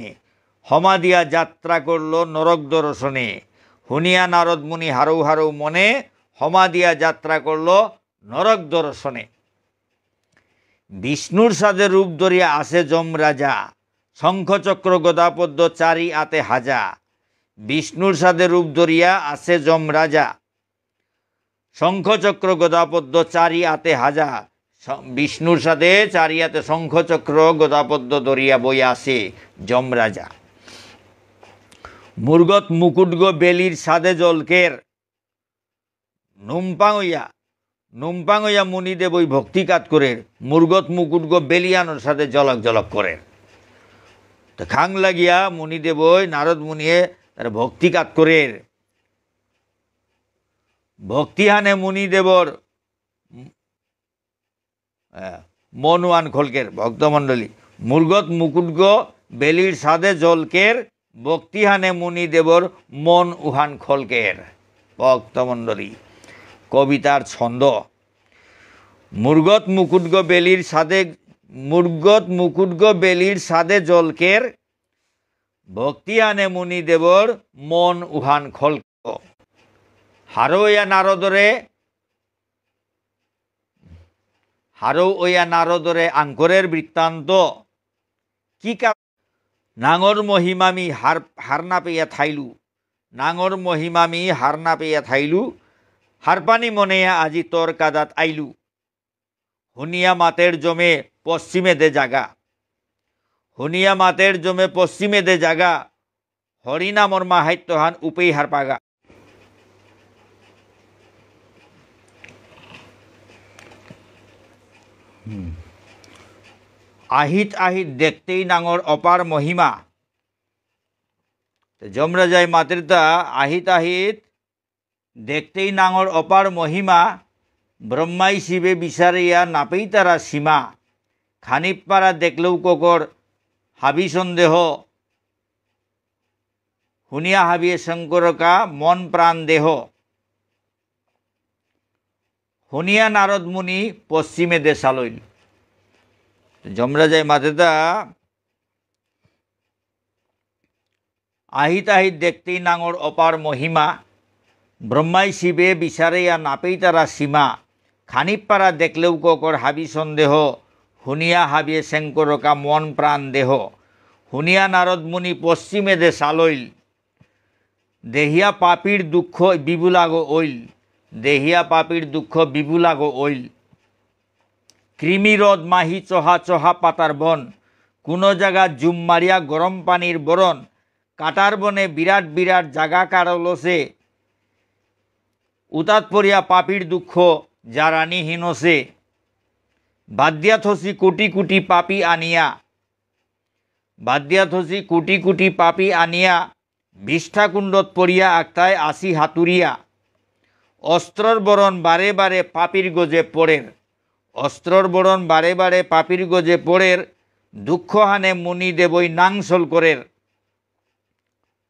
हमा दिया यात्रा करलो नरक दर्शने हुनिया नारद मुनि हारौ हारौ मने हमा दिया यात्रा करलो नरक दर्शने विष्णुर सादे रूप धरिया आसे जम राजा शंख चक्र गदा पद्म चारि आते हाजा विष्णुर सादे रूप धरिया आसे जम राजा शंख चक्र गदा पद्म चारि आते हाजा विष्णुर सादे चारि आते शंख चक्र गदा पद्म धरिया बई आसे जम राजा मुरगत मुकुट गो बेलिर सादे जलकेर नुमपांगया मुनि देव ओई भक्तिकात करे मुरगत मुकुट गो बेलियानोर सादे जलक जलक करे तो खांग लागिया मुनि देव ओई नारद मुनिये तार भक्तिकात करे भक्तिहाने मुनि देवर मनुआन खोलकेर भक्तमंडली मुरगत मुकुट गो बेलिर सादे जलकेर भक्तिहाने मुनि देवर मन उहान खोलकेर भक्तमंडली कवितार छंद मुरगत मुकुट गो बेलिर सादे जलकेर भक्तिहाने मुनि देवर मन उहान खोलकेर हारो ओया नारदरे आंकरेर वृत्तान्त की का नांगर महिमामी हारना पेया थाइलू नांगर महिमामी हारना पेया थाइलू हारपानी मनेया आजी तोर कादात आइलू हुनिया मातेर जमे पश्चिमे दे जागा हुनिया मातेर जमे पश्चिमे दे जागा हरिनामर माहात्म्यहान उपेई हारपागा आहित आहित देखते ही नांगर अपार महिमा जमराजाय मातृता आहित आहित देखते ही नांगर अपार महिमा ब्रह्माई शिवे विचारिया नापेई तारा सीमा खानिक पारा देखलेও ककर हाबी सन्देह हुनिया हाबिए शंकर का मन प्राण देह हुनिया नारद मुनि पश्चिमे देशा लइल जमराजाय मातेता आहित आहित देखते ही नांगर अपार महिमा ब्रह्माई शिवे विचारिया नापेई तारा सीमा खानिक पारा देखलेও ककर हाबी सन्देह हुनिया हाबिए शंकर का मन प्राण देह हुनिया नारद मुनि पश्चिमे देशा लइल देहिया पापीर दुख बिबुलागो ओइल देहिया पापीर दुख बिबुलागो ओइल कृमिरद माही चहा चहा पातार बन कोनो जागा जुम मारिया गरम पानीर बरन काटार बने बिराट बिराट जागा कारोलसे उतात परिया पापीर दुख जारानीहीनसे बाद्याथसी कोटी कोटी पापी आनिया विष्ठाकुंडत परिया आक्ताय आसी हातुरिया अस्त्रर बरन बारे बारे पापीर गजे पड़ेर अस्त्रर बरन बारे बारे पापीर गजे पड़ेर दुख हाने मुनि देवई नांगसल करेर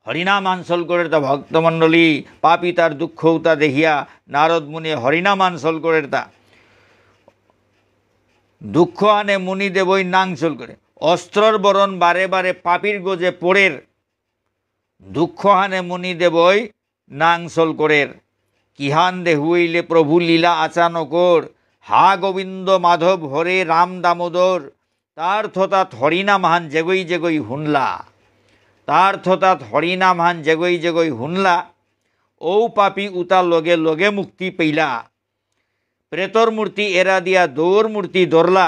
हरिनाम आंसल करेर ता भक्तमंडली पापी तार दुख उता देखिया नारद मुनि हरिनाम आंसल करेर ता दुख हाने मुनि देवई नांगसल करे अस्त्रर बरन बारे बारे पापीर गजे पड़ेर दुख हाने मुनि देवई नांगसल करेर किहान देहुइले प्रभु लीला आचानकर हा गोविंद माधव हरे राम दामोदर तार थोतात हरिनामहान जेगई जेगई हुनला तार थोतात हरिनामहान जेगई जेगई हुनला ओ पापी उता लगे लगे मुक्ति पेला प्रेतर मूर्ति एरा दिया दौर मूर्ति धरला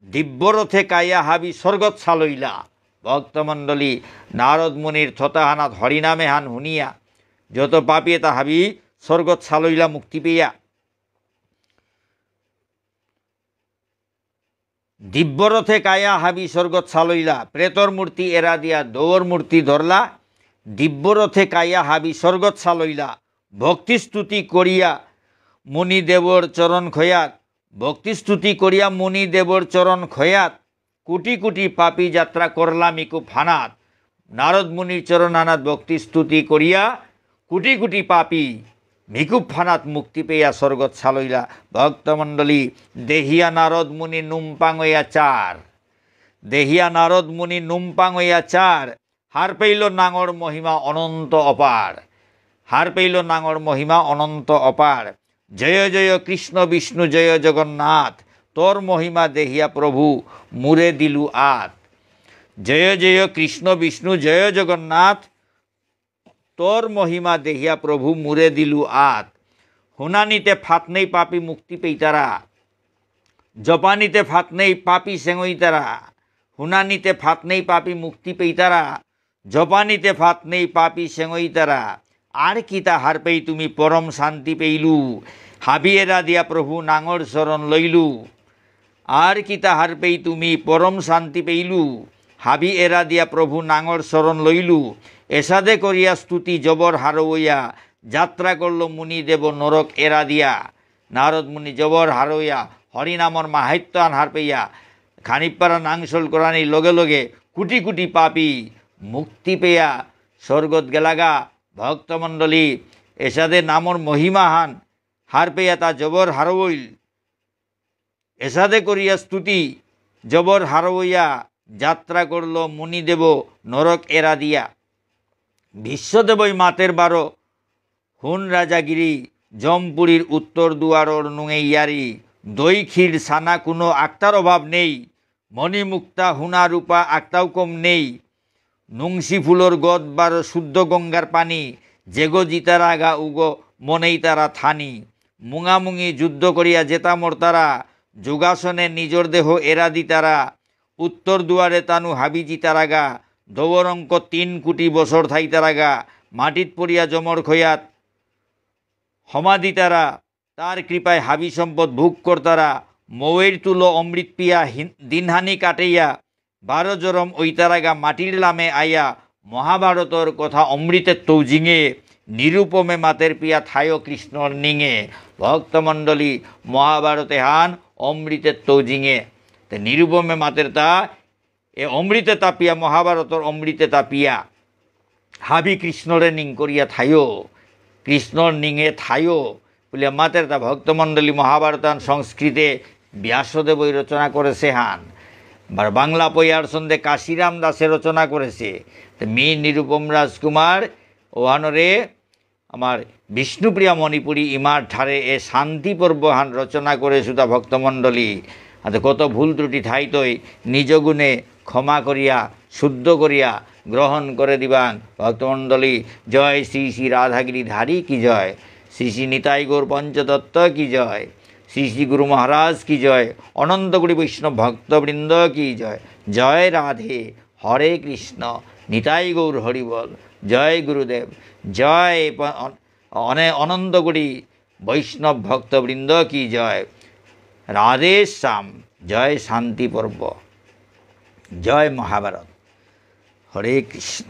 दिव्य रथे काया हाबी स्वर्गत सालइला भक्तमंडली नारद मुनिर थोताहानात हरिनामे हान हुनिया যত পাপি তাহাবি স্বর্গত ছালইলা মুক্তি পেয়া দিব্যরথে কায়া হাবি স্বর্গত ছালইলা প্রেতর মূর্তি এরা দিয়া দৌর মূর্তি ধরলা দিব্যরথে কায়া হাবি স্বর্গত ছালইলা ভক্তিস্তুতি করিয়া মুনিদেবর চরণ খয়াত ভক্তিস্তুতি করিয়া মুনিদেবর চরণ খয়াত কোটি কোটি পাপী যাত্রা করলাম ইকু ফানাত নারদ মুনির চরণানাথ ভক্তিস্তুতি করিয়া কোটি কোটি পাপী ভিকুপ ফানাত মুক্তি পেয়া স্বর্গত ছালইলা ভক্তমণ্ডলী দেহিয়া নারদ মুনি নুমপাঙয়া চার দেহিয়া নারদ মুনি নুমপাঙয়া চার হার পেইল নাঙর মহিমা অনন্ত অপার হার পেইল নাঙর মহিমা অনন্ত অপার জয় জয় কৃষ্ণ বিষ্ণু জয় জগন্নাথ তোর মহিমা দেহিয়া প্রভু মুরে দিলু আত জয় জয় কৃষ্ণ বিষ্ণু জয় জগন্নাথ তোর মহিমা দেহিয়া প্রভু মুরে দিলু আত হুনানিতে ফাত নেই পাপি মুক্তি পেইতারা জপানিতে ফাত নেই পাপি সেঙইতারা হুনানিতে ফাত নেই পাপি মুক্তি পেইতারা জপানিতে ফাত নেই পাপি সেঙইতারা আর কি তাহার পেই তুমি পরম শান্তি পেইলু হাবিয়েরা দিয়া প্রভু নাঙর শরণ লইলু আর কি তাহার পেই তুমি পরম শান্তি পেইলু হাবি এরা দিয়া প্রভু নাঙর শরণ লইলু এসাদে করিয়া স্তুতি জবর হারওয়া যাত্রা করল মুনি দেব নরক এরা দিয়া নারদ মুনি জবর হারওয়া হরিনামর মাহাত্য আন হার পেইয়া খানিপাড়া নাংসল করানি লগে লগে কোটি কোটি পাপী মুক্তি পেয়া স্বর্গত গেলাগা ভক্তমণ্ডলী এসাদে নামর মহিমাহান হার পেয়া তা জবর হারওইল এসাদে করিয়া স্তুতি জবর হারওয়া যাত্রা করল মুনিদেব নরক এরা দিয়া বিশ্বদেবই মাতের বারো হুন রাজাগিরি জমপুরীর উত্তর দুয়ারর নুঙেইয়ারি দই ক্ষীর সানা কোনো আক্তার অভাব নেই মণিমুক্তা হুনা রূপা আক্তাও কম নেই নুংসি ফুলর গদ বারো শুদ্ধ গঙ্গার পানি জেগো জিতারা গা উগো মনেই তারা থানি মুঙামুঙি যুদ্ধ করিয়া জেতামর তারা যোগাসনে নিজর দেহ এরা দিতারা উত্তর দুয়ারে তানু হাবি জিতারা গা দৌরঙ্ক 3 কোটি বছর থাইতারা গা মাটিত পড়িয়া জমর খয়াত সমাধি তারা তার কৃপায় হাবি সম্পদ ভোগ করতারা মৌয়ের তুলো অমৃত পিয়া দিনহানি কাটাইয়া 12 জরম ঐতারাগা মাটির লামে আইয়া মহাভারতর কথা অমৃতের তৌজিঙে নিরুপমে মাতের পিয়া থায় কৃষ্ণর নিঙে ভক্তমণ্ডলী মহাভারতে হান অমৃতের তৌজিঙে তে নিরুপমে মাতের তা এ অমৃতে তাপিয়া মহাভারতর অমৃতে তাপিয়া হাবি কৃষ্ণরে নিং করিয়া থায়ো কৃষ্ণর নিঙে থায়ো বলে মাতের তা ভক্তমণ্ডলী মহাভারতান সংস্কৃতে ব্যাসদেবই রচনা করেছে হান বাংলা পইয়ার সন্ধে কাশিরাম দাসে রচনা করেছে মি নিরুপম রাজকুমার ওহানরে আমার বিষ্ণুপ্রিয়া মণিপুরী ইমার ঠারে এ শান্তি পর্ব হান রচনা করে সুতা ভক্তমণ্ডলী কত ভুল ত্রুটি থাইতই নিজ গুণে ক্ষমা করিয়া শুদ্ধ করিয়া গ্রহণ করে দিবাং ভক্তমণ্ডলী জয় শ্রী শ্রী রাধাগিরি ধারী কি জয় শ্রী শ্রী নিতাই গৌর পঞ্চতত্ত্ব কি জয় শ্রী শ্রী গুরু মহারাজ কি জয় অনন্তগুড়ি বৈষ্ণব ভক্তবৃন্দ কি জয় জয় রাধে হরে কৃষ্ণ নিতাই গৌর হরিবল জয় গুরুদেব জয় অনন্তগুড়ি বৈষ্ণব ভক্তবৃন্দ কি জয় রাধে শ্যাম জয় শান্তি পর্ব জয় মহাভারত হরে কৃষ্ণ।